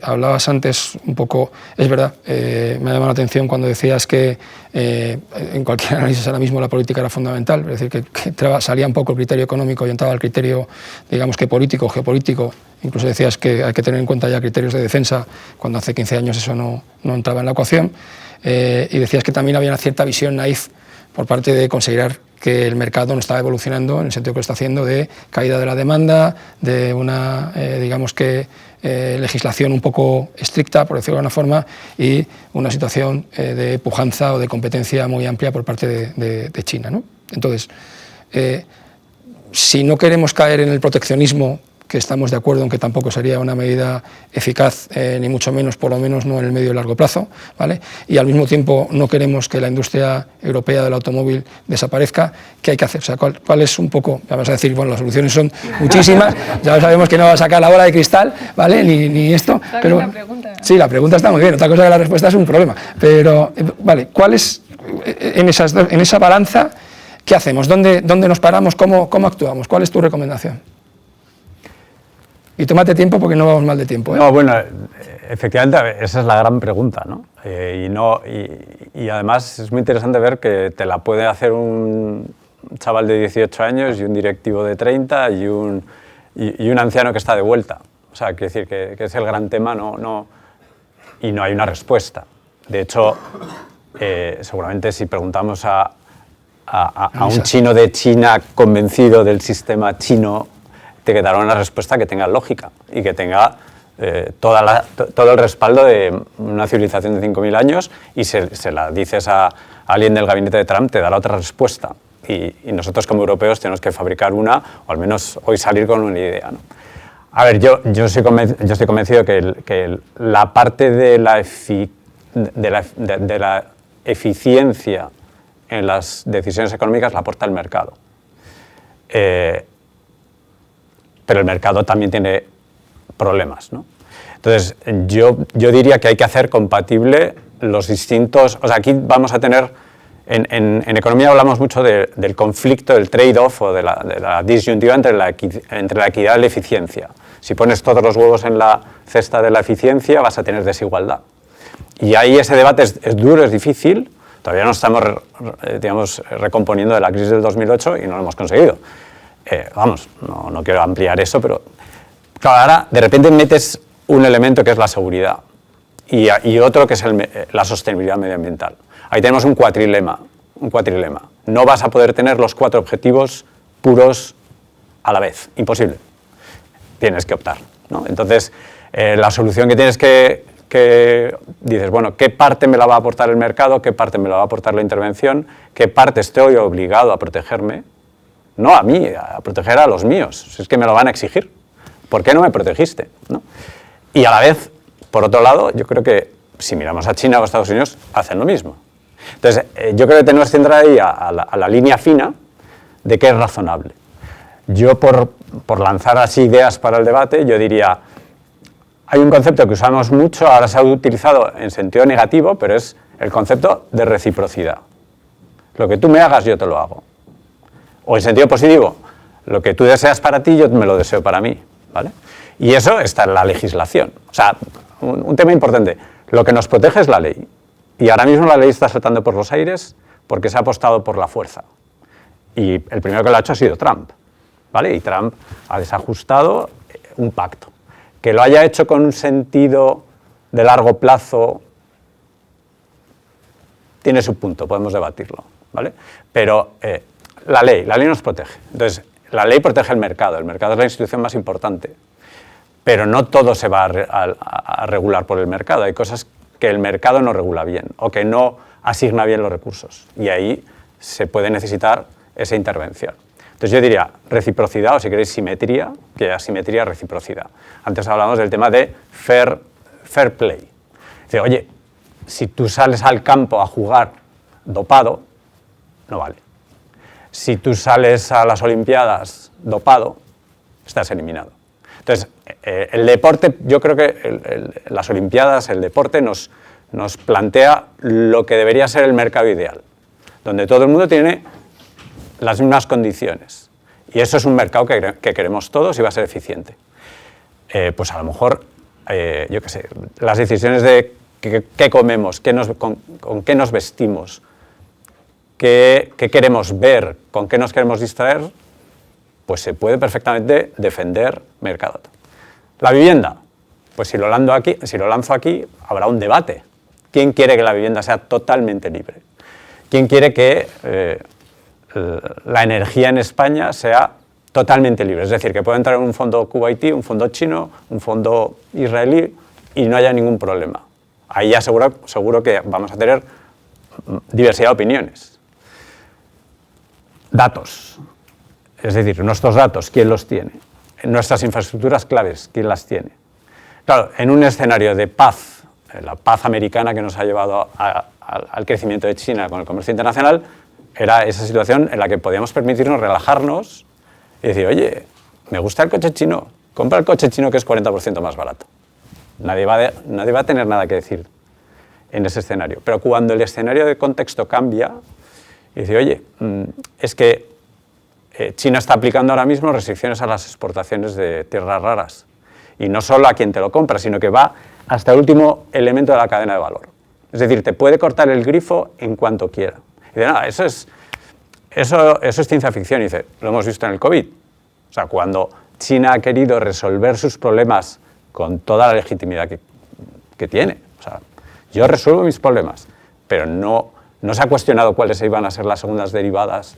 Hablabas antes un poco, es verdad, me ha llamado la atención cuando decías que en cualquier análisis ahora mismo la política era fundamental, es decir, que salía un poco el criterio económico y entraba el criterio, digamos que político, geopolítico. Incluso decías que hay que tener en cuenta ya criterios de defensa, cuando hace 15 años eso no entraba en la ecuación. Y decías que también había una cierta visión naif por parte de considerar que el mercado no estaba evolucionando en el sentido que lo está haciendo, de caída de la demanda, de una, digamos que, legislación un poco estricta, por decirlo de alguna forma, y una situación de pujanza o de competencia muy amplia por parte de China, ¿no? Entonces, si no queremos caer en el proteccionismo, que estamos de acuerdo en que tampoco sería una medida eficaz, ni mucho menos, por lo menos no en el medio y largo plazo, ¿vale? Y al mismo tiempo no queremos que la industria europea del automóvil desaparezca, ¿qué hay que hacer? O sea, ¿cuál es un poco? Vamos a decir, bueno, las soluciones son muchísimas, ya sabemos que no va a sacar la bola de cristal, ¿vale? Ni esto. Pero, la pregunta. Sí, la pregunta está muy bien, otra cosa que la respuesta es un problema. Pero, vale, ¿cuál es, en esa balanza, qué hacemos? ¿Dónde nos paramos? ¿Cómo actuamos? ¿Cuál es tu recomendación? Y tómate tiempo porque no vamos mal de tiempo, ¿eh? No, bueno, efectivamente esa es la gran pregunta, ¿no? Y además es muy interesante ver que te la puede hacer un chaval de 18 años y un directivo de 30 y un anciano que está de vuelta. O sea, quiere decir que es el gran tema, y no hay una respuesta. De hecho, seguramente si preguntamos a un chino de China convencido del sistema chino, te quedará una respuesta que tenga lógica y que tenga todo el respaldo de una civilización de 5.000 años, y se la dices a alguien del gabinete de Trump, te dará otra respuesta. Y nosotros como europeos tenemos que fabricar una, o al menos hoy salir con una idea, ¿no? A ver, yo estoy convencido que la parte de la eficiencia en las decisiones económicas la aporta el mercado. Pero el mercado también tiene problemas, ¿no? Entonces, yo diría que hay que hacer compatible los distintos... O sea, aquí vamos a tener... En economía hablamos mucho del conflicto, del trade-off o de la disyuntiva entre la equidad y la eficiencia. Si pones todos los huevos en la cesta de la eficiencia, vas a tener desigualdad. Y ahí ese debate es duro, es difícil. Todavía no estamos recomponiendo de la crisis del 2008 y no lo hemos conseguido. No quiero ampliar eso, pero claro, ahora de repente metes un elemento que es la seguridad y otro que es la sostenibilidad medioambiental. Ahí tenemos un cuatrilema. No vas a poder tener los 4 objetivos puros a la vez, imposible. Tienes que optar, ¿no? Entonces, la solución que tienes que dices, bueno, ¿qué parte me la va a aportar el mercado? ¿Qué parte me la va a aportar la intervención? ¿Qué parte estoy obligado a protegerme? No a mí, a proteger a los míos. Es que me lo van a exigir. ¿Por qué no me protegiste? ¿No? Y a la vez, por otro lado, yo creo que si miramos a China o a Estados Unidos, hacen lo mismo. Entonces, yo creo que tenemos que entrar ahí a la línea fina de qué es razonable. Yo, por lanzar así ideas para el debate, yo diría, hay un concepto que usamos mucho, ahora se ha utilizado en sentido negativo, pero es el concepto de reciprocidad. Lo que tú me hagas, yo te lo hago. O en sentido positivo, lo que tú deseas para ti, yo me lo deseo para mí, ¿vale? Y eso está en la legislación. O sea, un tema importante, lo que nos protege es la ley. Y ahora mismo la ley está saltando por los aires porque se ha apostado por la fuerza. Y el primero que lo ha hecho ha sido Trump, ¿vale? Y Trump ha desajustado un pacto. Que lo haya hecho con un sentido de largo plazo tiene su punto, podemos debatirlo, ¿vale? Pero la ley nos protege. Entonces, la ley protege el mercado es la institución más importante. Pero no todo se va a regular por el mercado. Hay cosas que el mercado no regula bien o que no asigna bien los recursos. Y ahí se puede necesitar esa intervención. Entonces yo diría reciprocidad, o si queréis simetría, que asimetría, reciprocidad. Antes hablábamos del tema de fair play. Dice, oye, si tú sales al campo a jugar dopado, no vale. Si tú sales a las Olimpiadas dopado, estás eliminado. Entonces, el deporte, yo creo que las Olimpiadas, el deporte nos plantea lo que debería ser el mercado ideal, donde todo el mundo tiene las mismas condiciones. Y eso es un mercado que queremos todos y va a ser eficiente. Pues a lo mejor, yo qué sé, las decisiones de qué comemos, con qué nos vestimos, qué queremos ver, con qué nos queremos distraer, pues se puede perfectamente defender mercado. La vivienda, pues si lo lanzo aquí, habrá un debate. ¿Quién quiere que la vivienda sea totalmente libre? ¿Quién quiere que la energía en España sea totalmente libre? Es decir, que pueda entrar en un fondo kuwaití, un fondo chino, un fondo israelí y no haya ningún problema. Ahí ya seguro que vamos a tener diversidad de opiniones. Datos. Es decir, nuestros datos, ¿quién los tiene? Nuestras infraestructuras claves, ¿quién las tiene? Claro, en un escenario de paz, la paz americana que nos ha llevado al crecimiento de China con el comercio internacional, era esa situación en la que podíamos permitirnos relajarnos y decir, oye, me gusta el coche chino, compra el coche chino que es 40% más barato. Nadie va a tener nada que decir en ese escenario. Pero cuando el escenario de contexto cambia, y dice, oye, es que China está aplicando ahora mismo restricciones a las exportaciones de tierras raras. Y no solo a quien te lo compra, sino que va hasta el último elemento de la cadena de valor. Es decir, te puede cortar el grifo en cuanto quiera. Y dice, no, eso es ciencia ficción. Y dice, lo hemos visto en el COVID. O sea, cuando China ha querido resolver sus problemas con toda la legitimidad que tiene. O sea, yo resuelvo mis problemas, pero no se ha cuestionado cuáles iban a ser las segundas derivadas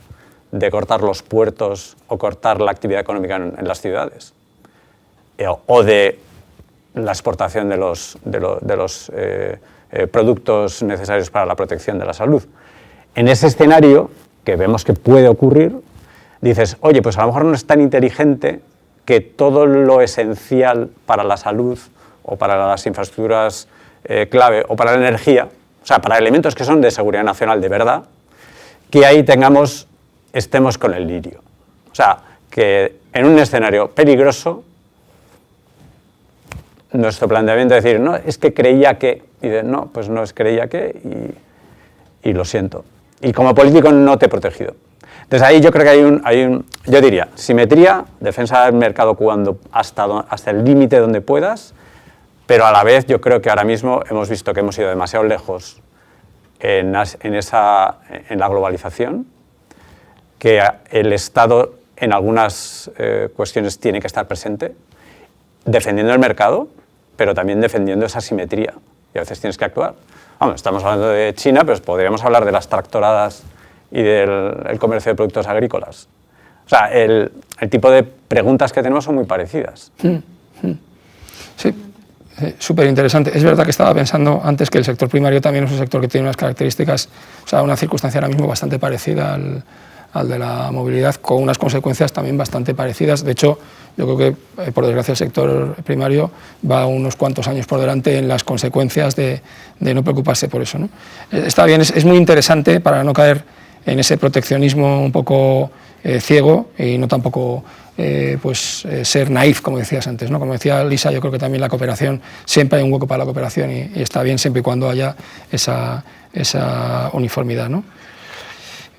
de cortar los puertos o cortar la actividad económica en las ciudades, o de la exportación de los productos necesarios para la protección de la salud. En ese escenario, que vemos que puede ocurrir, dices, oye, pues a lo mejor no es tan inteligente que todo lo esencial para la salud o para las infraestructuras clave o para la energía, o sea, para elementos que son de seguridad nacional de verdad, que ahí estemos con el lirio. O sea, que en un escenario peligroso, nuestro planteamiento es decir, no, es que creía que, y de, no, pues no es creía que, y lo siento. Y como político no te he protegido. Entonces ahí yo creo que hay un yo diría, simetría, defensa del mercado cuando hasta el límite donde puedas, pero a la vez yo creo que ahora mismo hemos visto que hemos ido demasiado lejos en la globalización, que el Estado en algunas cuestiones tiene que estar presente, defendiendo el mercado, pero también defendiendo esa simetría, y a veces tienes que actuar. Vamos, estamos hablando de China, pero podríamos hablar de las tractoradas y del comercio de productos agrícolas. O sea, el tipo de preguntas que tenemos son muy parecidas. Sí, súper interesante. Es verdad que estaba pensando antes que el sector primario también es un sector que tiene unas características, o sea, una circunstancia ahora mismo bastante parecida al de la movilidad, con unas consecuencias también bastante parecidas. De hecho, yo creo que, por desgracia, el sector primario va unos cuantos años por delante en las consecuencias de no preocuparse por eso, ¿no? Está bien, es muy interesante para no caer en ese proteccionismo un poco ciego y no tampoco ser naif, como decías antes, ¿no? Como decía Lisa, yo creo que también la cooperación, siempre hay un hueco para la cooperación y está bien siempre y cuando haya esa uniformidad, ¿no?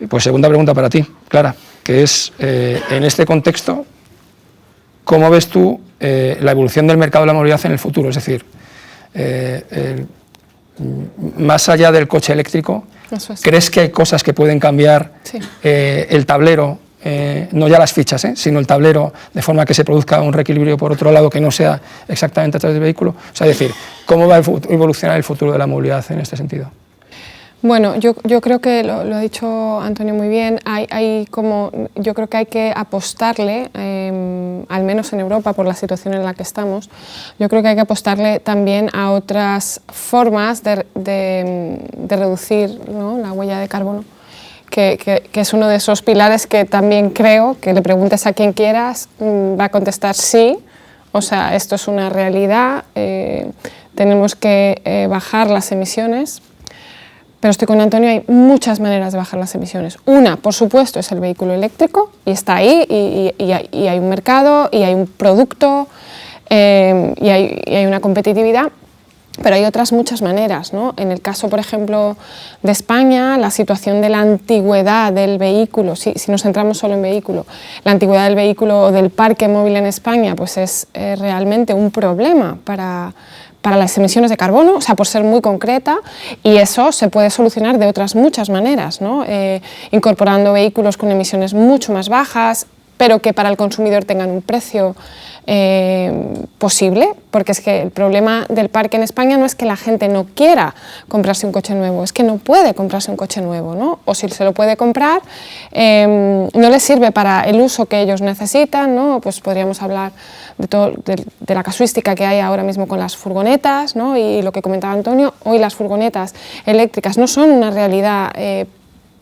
Pues segunda pregunta para ti, Clara, que es, en este contexto, ¿cómo ves tú la evolución del mercado de la movilidad en el futuro? Es decir, más allá del coche eléctrico, ¿crees que hay cosas que pueden cambiar el tablero, no ya las fichas, sino el tablero, de forma que se produzca un reequilibrio por otro lado que no sea exactamente a través del vehículo? O sea, es decir, ¿cómo va a evolucionar el futuro de la movilidad en este sentido? Bueno, yo creo que lo ha dicho Antonio muy bien. Yo creo que hay que apostarle, al menos en Europa, por la situación en la que estamos, yo creo que hay que apostarle también a otras formas de reducir, ¿no?, la huella de carbono, que es uno de esos pilares que también creo que le preguntes a quien quieras, va a contestar sí. O sea, esto es una realidad, tenemos que bajar las emisiones. Pero estoy con Antonio, hay muchas maneras de bajar las emisiones. Una, por supuesto, es el vehículo eléctrico, y está ahí, y hay un mercado, y hay un producto, y hay una competitividad, pero hay otras muchas maneras, ¿no? En el caso, por ejemplo, de España, la situación de la antigüedad del vehículo, si nos centramos solo en vehículo, la antigüedad del vehículo o del parque móvil en España, pues es realmente un problema para las emisiones de carbono, o sea, por ser muy concreta, y eso se puede solucionar de otras muchas maneras, ¿no? Incorporando vehículos con emisiones mucho más bajas, pero que para el consumidor tengan un precio posible, porque es que el problema del parque en España no es que la gente no quiera comprarse un coche nuevo, es que no puede comprarse un coche nuevo, ¿no? O si se lo puede comprar, no les sirve para el uso que ellos necesitan, ¿no? Pues podríamos hablar de la casuística que hay ahora mismo con las furgonetas, ¿no? Y lo que comentaba Antonio, hoy las furgonetas eléctricas no son una realidad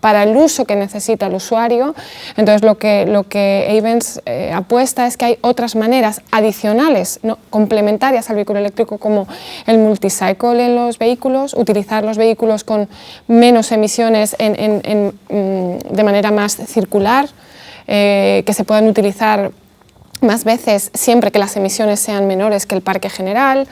para el uso que necesita el usuario. Entonces lo que Ayvens apuesta es que hay otras maneras adicionales, ¿no?, complementarias al vehículo eléctrico, como el multicycle en los vehículos, utilizar los vehículos con menos emisiones de manera más circular, que se puedan utilizar más veces siempre que las emisiones sean menores que el parque general,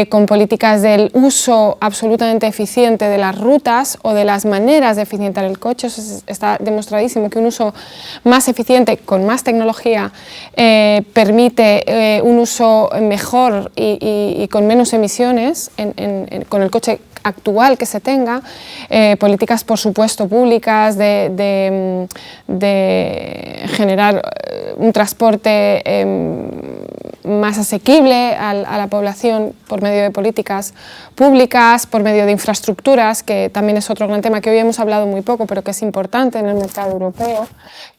con políticas del uso absolutamente eficiente de las rutas o de las maneras de eficientar el coche. Está demostradísimo que un uso más eficiente, con más tecnología, permite un uso mejor y con menos emisiones con el coche actual que se tenga, políticas por supuesto públicas de generar un transporte más asequible a la población por medio de políticas públicas, por medio de infraestructuras, que también es otro gran tema que hoy hemos hablado muy poco, pero que es importante en el mercado europeo,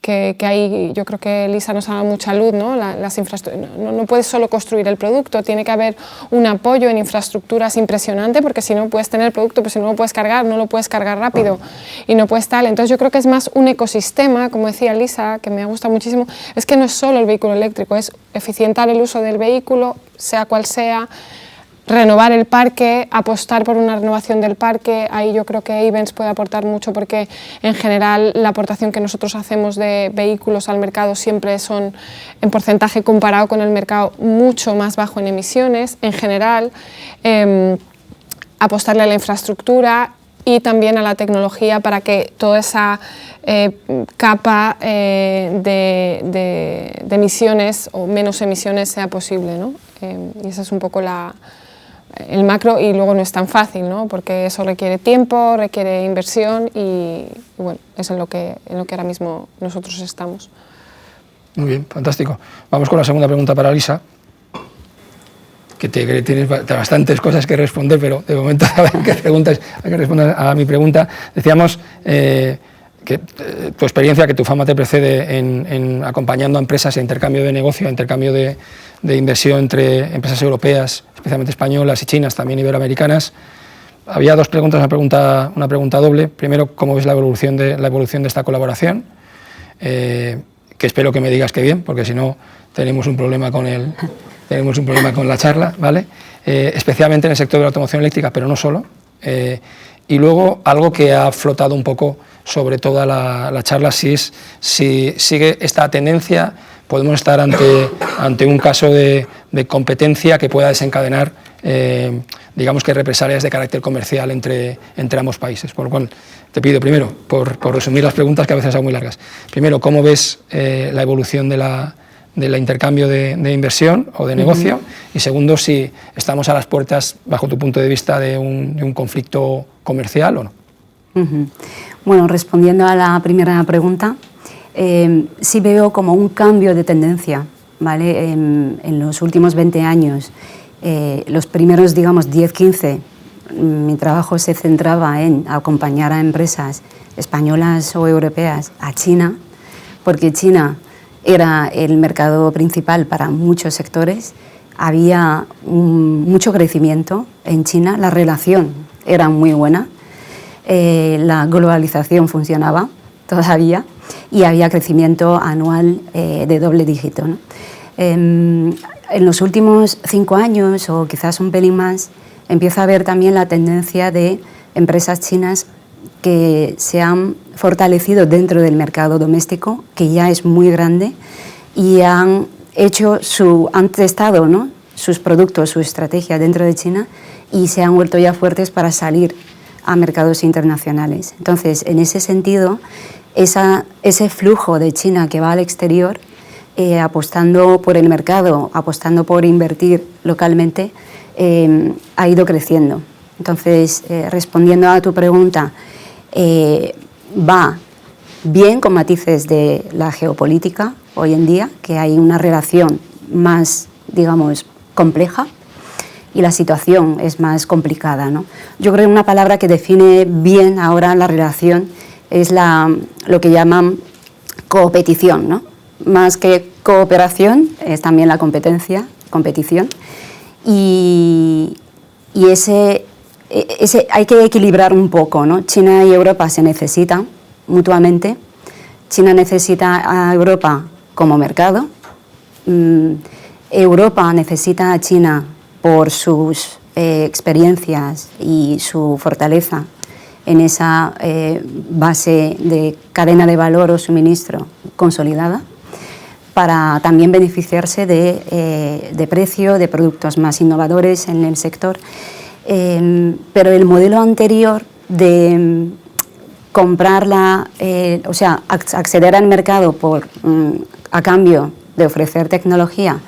que ahí yo creo que Lisa nos ha dado mucha luz, ¿no? No puedes solo construir el producto, tiene que haber un apoyo en infraestructuras impresionante, porque si no puedes tener el producto, pero si no lo puedes cargar, no lo puedes cargar rápido y no puedes tal. Entonces yo creo que es más un ecosistema, como decía Lisa, que me gusta muchísimo, es que no es solo el vehículo eléctrico, es eficientar el uso del vehículo, sea cual sea, renovar el parque, apostar por una renovación del parque. Ahí yo creo que Ayvens puede aportar mucho, porque en general la aportación que nosotros hacemos de vehículos al mercado siempre son, en porcentaje comparado con el mercado, mucho más bajo en emisiones. En general, apostarle a la infraestructura y también a la tecnología para que toda esa capa de emisiones o menos emisiones sea posible, ¿no? Y ese es un poco el macro, y luego no es tan fácil, ¿no? Porque eso requiere tiempo, requiere inversión y bueno, es en lo que ahora mismo nosotros estamos. Muy bien, fantástico. Vamos con la segunda pregunta para Lisa, que tienes bastantes cosas que responder, pero de momento hay que responder a mi pregunta. Decíamos que tu experiencia, que tu fama te precede en acompañando a empresas a intercambio de negocio, a intercambio de inversión entre empresas europeas, especialmente españolas y chinas, también iberoamericanas. Había dos preguntas, una pregunta doble. Primero, ¿cómo ves la evolución de esta colaboración? Que espero que me digas que bien, porque si no tenemos un problema con la charla, ¿vale? Especialmente en el sector de la automoción eléctrica, pero no solo. Y luego, algo que ha flotado un poco sobre toda la charla, si sigue esta tendencia, podemos estar ante un caso de competencia que pueda desencadenar, digamos que represalias de carácter comercial entre ambos países. Por lo cual, te pido primero, por resumir las preguntas, que a veces son muy largas, primero, ¿cómo ves la evolución del intercambio de inversión o de negocio? Y segundo, si estamos a las puertas, bajo tu punto de vista, de un conflicto comercial o no. Bueno, respondiendo a la primera pregunta, sí veo como un cambio de tendencia, ¿vale? En los últimos 20 años, los primeros, digamos, 10-15, mi trabajo se centraba en acompañar a empresas españolas o europeas a China, porque China era el mercado principal para muchos sectores, había mucho crecimiento en China, la relación era muy buena, la globalización funcionaba todavía y había crecimiento anual de doble dígito, ¿no? En los últimos 5 años, o quizás un pelín más, empieza a haber también la tendencia de empresas chinas que se han fortalecido dentro del mercado doméstico, que ya es muy grande, y han testado, ¿no?, sus productos, su estrategia dentro de China, y se han vuelto ya fuertes para salir a mercados internacionales. Entonces, en ese sentido, ese flujo de China que va al exterior, apostando por el mercado, apostando por invertir localmente, ha ido creciendo. Entonces, respondiendo a tu pregunta, va bien, con matices de la geopolítica hoy en día, que hay una relación más, digamos, compleja, y la situación es más complicada, ¿no? Yo creo que una palabra que define bien ahora la relación es lo que llaman competición, ¿no? Más que cooperación, es también la competición, y ese hay que equilibrar un poco, ¿no? China y Europa se necesitan mutuamente. China necesita a Europa como mercado, Europa necesita a China por sus experiencias y su fortaleza en esa base de cadena de valor o suministro consolidada, para también beneficiarse de precio, de productos más innovadores en el sector. Pero el modelo anterior de comprarla, o sea, acceder al mercado a cambio de ofrecer tecnología,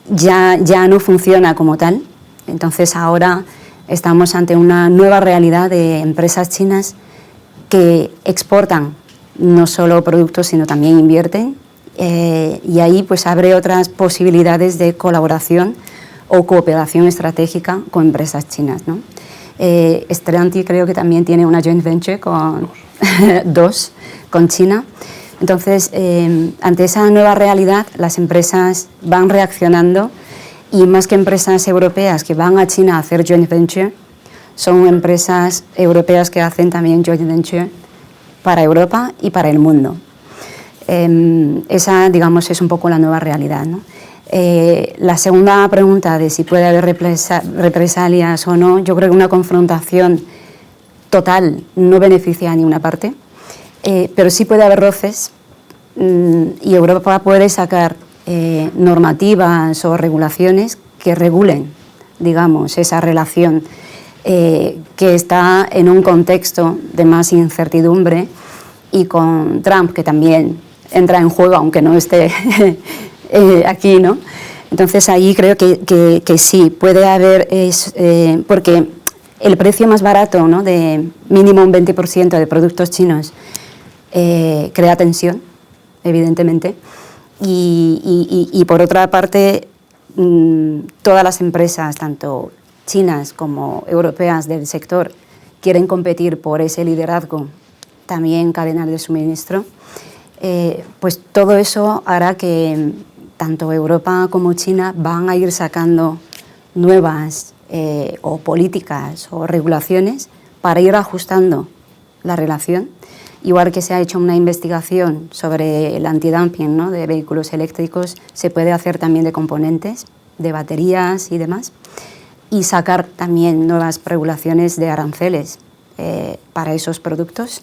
ya no funciona como tal. Entonces ahora estamos ante una nueva realidad de empresas chinas que exportan no solo productos, sino también invierten, y ahí pues abre otras posibilidades de colaboración o cooperación estratégica con empresas chinas, ¿no? Stellantis creo que también tiene una joint venture con dos con China. Entonces, ante esa nueva realidad, las empresas van reaccionando, y más que empresas europeas que van a China a hacer joint venture, son empresas europeas que hacen también joint venture para Europa y para el mundo. Esa, digamos, es un poco la nueva realidad, ¿no? La segunda pregunta de si puede haber represalias o no, yo creo que una confrontación total no beneficia a ninguna parte, pero sí puede haber roces, y Europa puede sacar normativas o regulaciones que regulen, digamos, esa relación que está en un contexto de más incertidumbre, y con Trump, que también entra en juego, aunque no esté aquí, ¿no? Entonces ahí creo que sí, puede haber, porque el precio más barato, ¿no?, de mínimo un 20% de productos chinos crea tensión, evidentemente, y por otra parte, todas las empresas, tanto chinas como europeas del sector, quieren competir por ese liderazgo, también cadenas de suministro, pues todo eso hará que tanto Europa como China van a ir sacando nuevas o políticas o regulaciones para ir ajustando la relación. Igual que se ha hecho una investigación sobre el antidumping, ¿no?, de vehículos eléctricos, se puede hacer también de componentes, de baterías y demás, y sacar también nuevas regulaciones de aranceles para esos productos.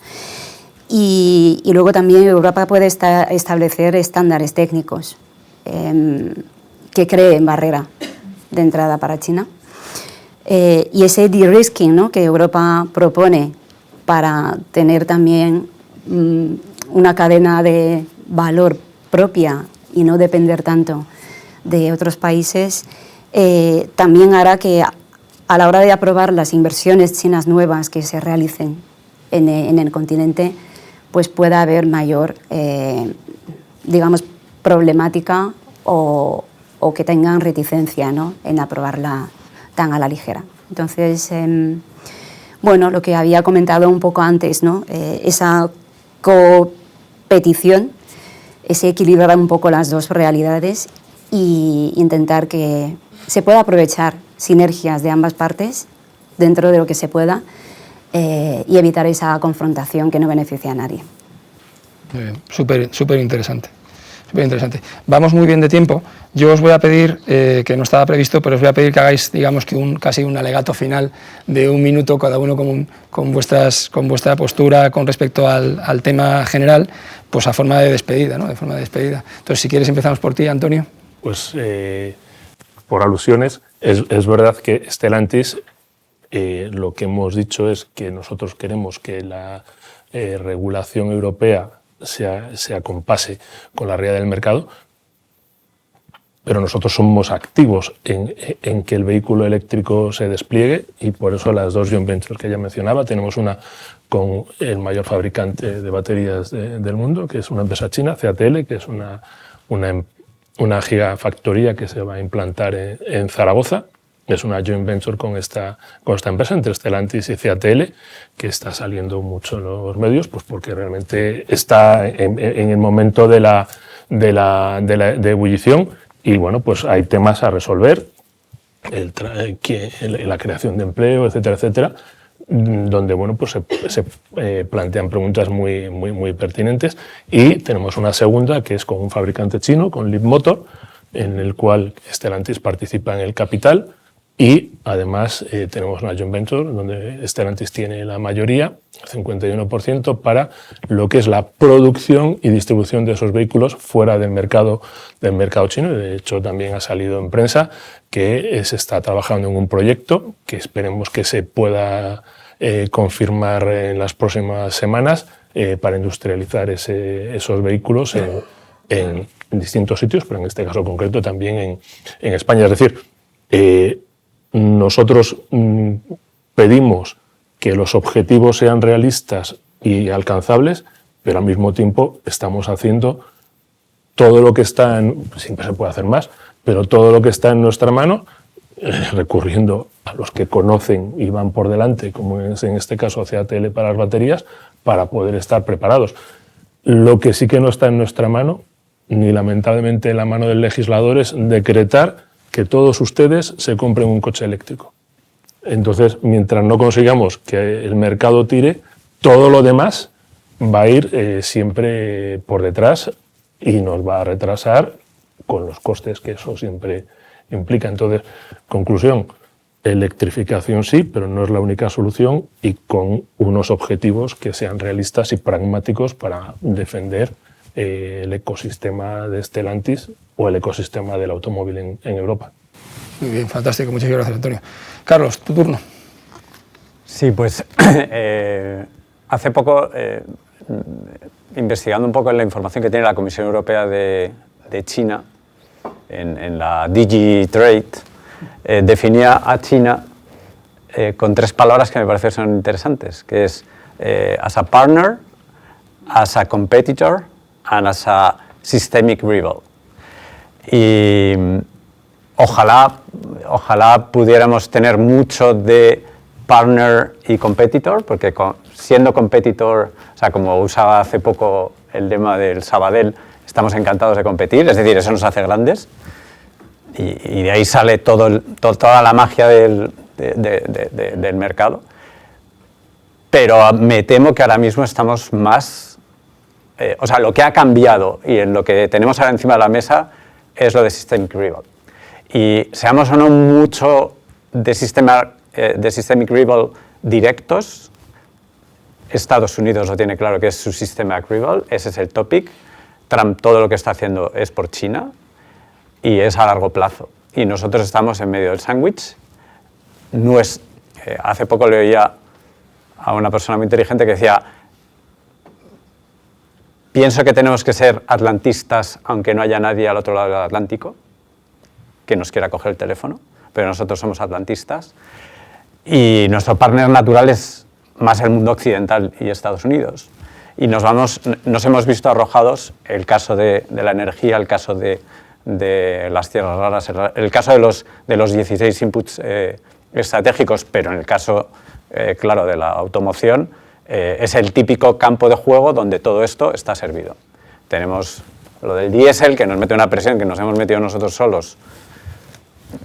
Y luego también Europa puede establecer estándares técnicos que creen barrera de entrada para China. Y ese de-risking, ¿no?, que Europa propone para tener también una cadena de valor propia y no depender tanto de otros países, también hará que a la hora de aprobar las inversiones chinas nuevas que se realicen en el continente, pues pueda haber mayor, digamos, problemática o que tengan reticencia, ¿no?, en aprobarla tan a la ligera. Entonces, bueno, lo que había comentado un poco antes, ¿no?, esa competición, ese equilibrar un poco las dos realidades e intentar que se pueda aprovechar sinergias de ambas partes dentro de lo que se pueda, y evitar esa confrontación que no beneficia a nadie. Muy bien, súper interesante. Vamos muy bien de tiempo. Yo os voy a pedir, que no estaba previsto, pero os voy a pedir que hagáis, digamos, que casi un alegato final de 1 minuto, cada uno con vuestra postura con respecto al tema general, pues a forma de despedida, ¿no?, de forma de despedida. Entonces, si quieres, empezamos por ti, Antonio. Pues, por alusiones, es verdad que Stellantis, lo que hemos dicho es que nosotros queremos que la regulación europea se acompase con la realidad del mercado, pero nosotros somos activos en que el vehículo eléctrico se despliegue, y por eso las dos joint ventures que ya mencionaba, tenemos una con el mayor fabricante de baterías del mundo, que es una empresa china, CATL, que es una gigafactoría que se va a implantar en Zaragoza. Es una joint venture con esta empresa, entre Stellantis y CATL, que está saliendo mucho en los medios, pues porque realmente está en el momento de ebullición, y bueno, pues hay temas a resolver, la creación de empleo, etcétera, etcétera, donde bueno, pues se plantean preguntas muy pertinentes. Y tenemos una segunda, que es con un fabricante chino, con Leapmotor, en el cual Stellantis participa en el capital. Y además tenemos una joint venture donde Stellantis tiene la mayoría, 51%, para lo que es la producción y distribución de esos vehículos fuera del mercado chino. Y de hecho también ha salido en prensa que se está trabajando en un proyecto que esperemos que se pueda confirmar en las próximas semanas, para industrializar esos vehículos en distintos sitios, pero en este caso concreto también en España. Es decir, nosotros pedimos que los objetivos sean realistas y alcanzables, pero al mismo tiempo estamos haciendo todo lo que está siempre se puede hacer más, pero todo lo que está en nuestra mano, recurriendo a los que conocen y van por delante, como es en este caso CATL para las baterías, para poder estar preparados. Lo que sí que no está en nuestra mano, ni lamentablemente en la mano del legislador, es decretar que todos ustedes se compren un coche eléctrico. Entonces, mientras no consigamos que el mercado tire, todo lo demás va a ir siempre por detrás y nos va a retrasar con los costes que eso siempre implica. Entonces, conclusión, electrificación sí, pero no es la única solución, y con unos objetivos que sean realistas y pragmáticos para defender el ecosistema de Stellantis o el ecosistema del automóvil en Europa. Muy bien, fantástico, muchas gracias, Antonio. Carlos, tu turno. Sí, pues hace poco, investigando un poco en la información que tiene la Comisión Europea de China, en la DigiTrade, definía a China con 3 palabras que me parecen son interesantes, que es as a partner, as a competitor and as a systemic rival. Y ojalá pudiéramos tener mucho de partner y competitor, porque siendo competitor, o sea, como usaba hace poco el lema del Sabadell, estamos encantados de competir, es decir, eso nos hace grandes, y de ahí sale toda la magia del mercado. Pero me temo que ahora mismo estamos más... o sea, lo que ha cambiado y en lo que tenemos ahora encima de la mesa es lo de Systemic Rival. Y seamos o no mucho de Systemic Rival directos, Estados Unidos lo tiene claro que es su Systemic Rival, ese es el topic. Trump todo lo que está haciendo es por China y es a largo plazo. Y nosotros estamos en medio del sándwich. No es, hace poco le oía a una persona muy inteligente que decía: pienso que tenemos que ser atlantistas aunque no haya nadie al otro lado del Atlántico que nos quiera coger el teléfono, pero nosotros somos atlantistas. Y nuestro partner natural es más el mundo occidental y Estados Unidos. Y nos hemos visto arrojados, el caso de la energía, el caso de las tierras raras, el caso de los 16 inputs estratégicos, pero en el caso, claro, de la automoción, es el típico campo de juego donde todo esto está servido. Tenemos lo del diésel, que nos mete una presión que nos hemos metido nosotros solos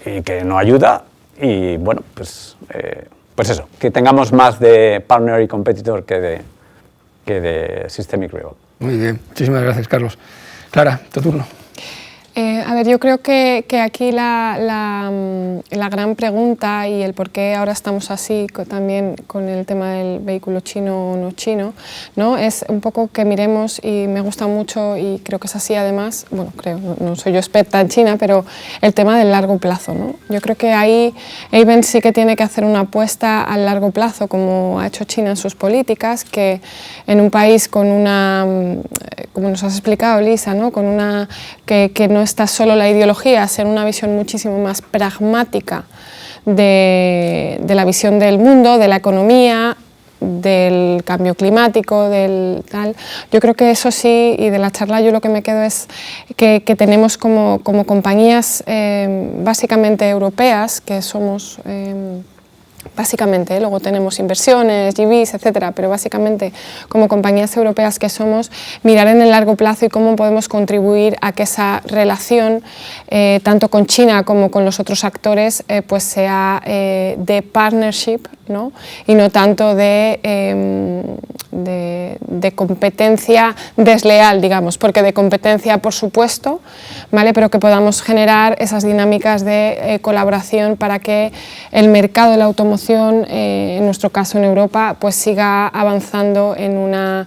y que no ayuda, y bueno, pues eso, que tengamos más de partner y competitor que de Systemic Rival. Muy bien, muchísimas gracias, Carlos. Clara, tu turno. A ver, yo creo que aquí la gran pregunta y el por qué ahora estamos así también con el tema del vehículo chino o no chino, ¿no? Es un poco que miremos, y me gusta mucho y creo que es así además, bueno, creo, no soy yo experta en China, pero el tema del largo plazo, ¿no? Yo creo que ahí Ayben sí que tiene que hacer una apuesta al largo plazo, como ha hecho China en sus políticas, que en un país con una, como nos has explicado, Lisa, ¿no? Con una que no está solo la ideología, ser una visión muchísimo más pragmática de la visión del mundo, de la economía, del cambio climático, del tal. Yo creo que eso sí, y de la charla yo lo que me quedo es que tenemos como compañías básicamente europeas, que somos... básicamente, luego tenemos inversiones, JVs, etcétera, pero básicamente como compañías europeas que somos, mirar en el largo plazo y cómo podemos contribuir a que esa relación, tanto con China como con los otros actores, pues sea de partnership, ¿no? Y no tanto de competencia desleal, digamos, porque de competencia, por supuesto, ¿vale? Pero que podamos generar esas dinámicas de colaboración para que el mercado de la automoción, en nuestro caso en Europa, pues siga avanzando en una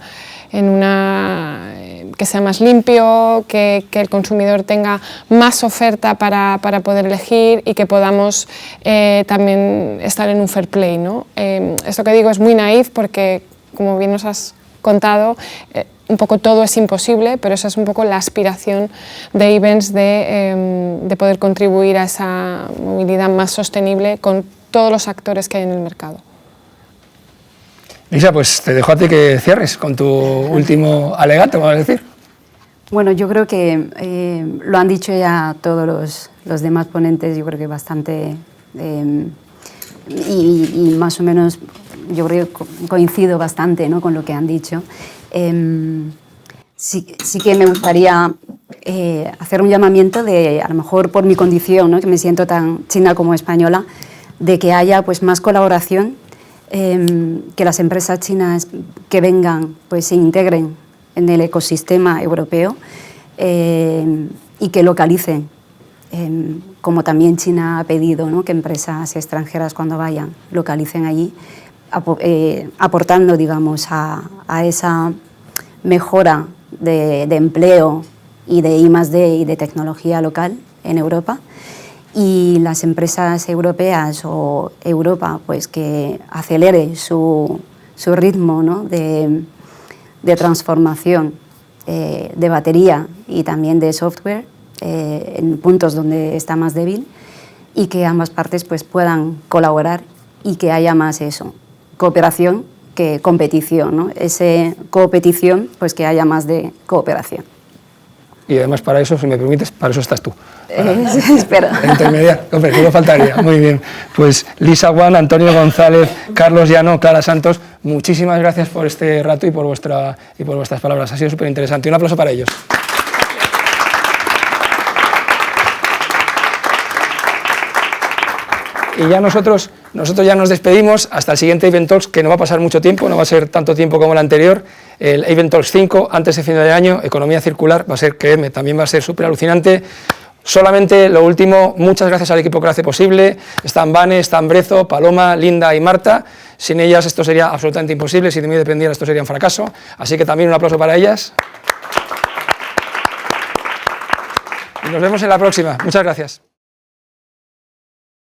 que sea más limpio, que el consumidor tenga más oferta para poder elegir y que podamos también estar en un fair play, ¿no? Esto que digo es muy naif porque, como bien nos has contado, un poco todo es imposible, pero esa es un poco la aspiración de Ayvens de poder contribuir a esa movilidad más sostenible con todos los actores que hay en el mercado. Lisa, pues te dejo a ti que cierres con tu último alegato, vamos a decir. Bueno, yo creo que lo han dicho ya todos los demás ponentes, yo creo que bastante, y más o menos yo creo que coincido bastante, ¿no?, con lo que han dicho. Sí que me gustaría hacer un llamamiento a lo mejor por mi condición, ¿no?, que me siento tan china como española, de que haya pues más colaboración, que las empresas chinas que vengan pues se integren en el ecosistema europeo y que localicen, como también China ha pedido, ¿no?, que empresas extranjeras cuando vayan localicen allí, aportando, digamos, a esa mejora de empleo y de I+D y de tecnología local en Europa. Y las empresas europeas o Europa pues que acelere su ritmo, ¿no?, de transformación de batería y también de software en puntos donde está más débil, y que ambas partes pues puedan colaborar y que haya más cooperación que competición, ¿no? Ese competición, pues que haya más de cooperación. Y además para eso, si me permites, para eso estás tú. Espero. Intermediar, hombre, no faltaría. Muy bien. Pues Lisa Guan, Antonio González, Carlos Llano, Clara Santos, muchísimas gracias por este rato y por vuestras palabras. Ha sido súper interesante. Un aplauso para ellos. Y ya nosotros ya nos despedimos hasta el siguiente Event Talks, que no va a pasar mucho tiempo, no va a ser tanto tiempo como el anterior. El Event Talks 5, antes de final de año, economía circular, va a ser, créeme, también va a ser súper alucinante. Solamente lo último, muchas gracias al equipo que lo hace posible. Están Vane, están Brezo, Paloma, Linda y Marta. Sin ellas esto sería absolutamente imposible, si de mí dependiera esto sería un fracaso. Así que también un aplauso para ellas. Y nos vemos en la próxima. Muchas gracias.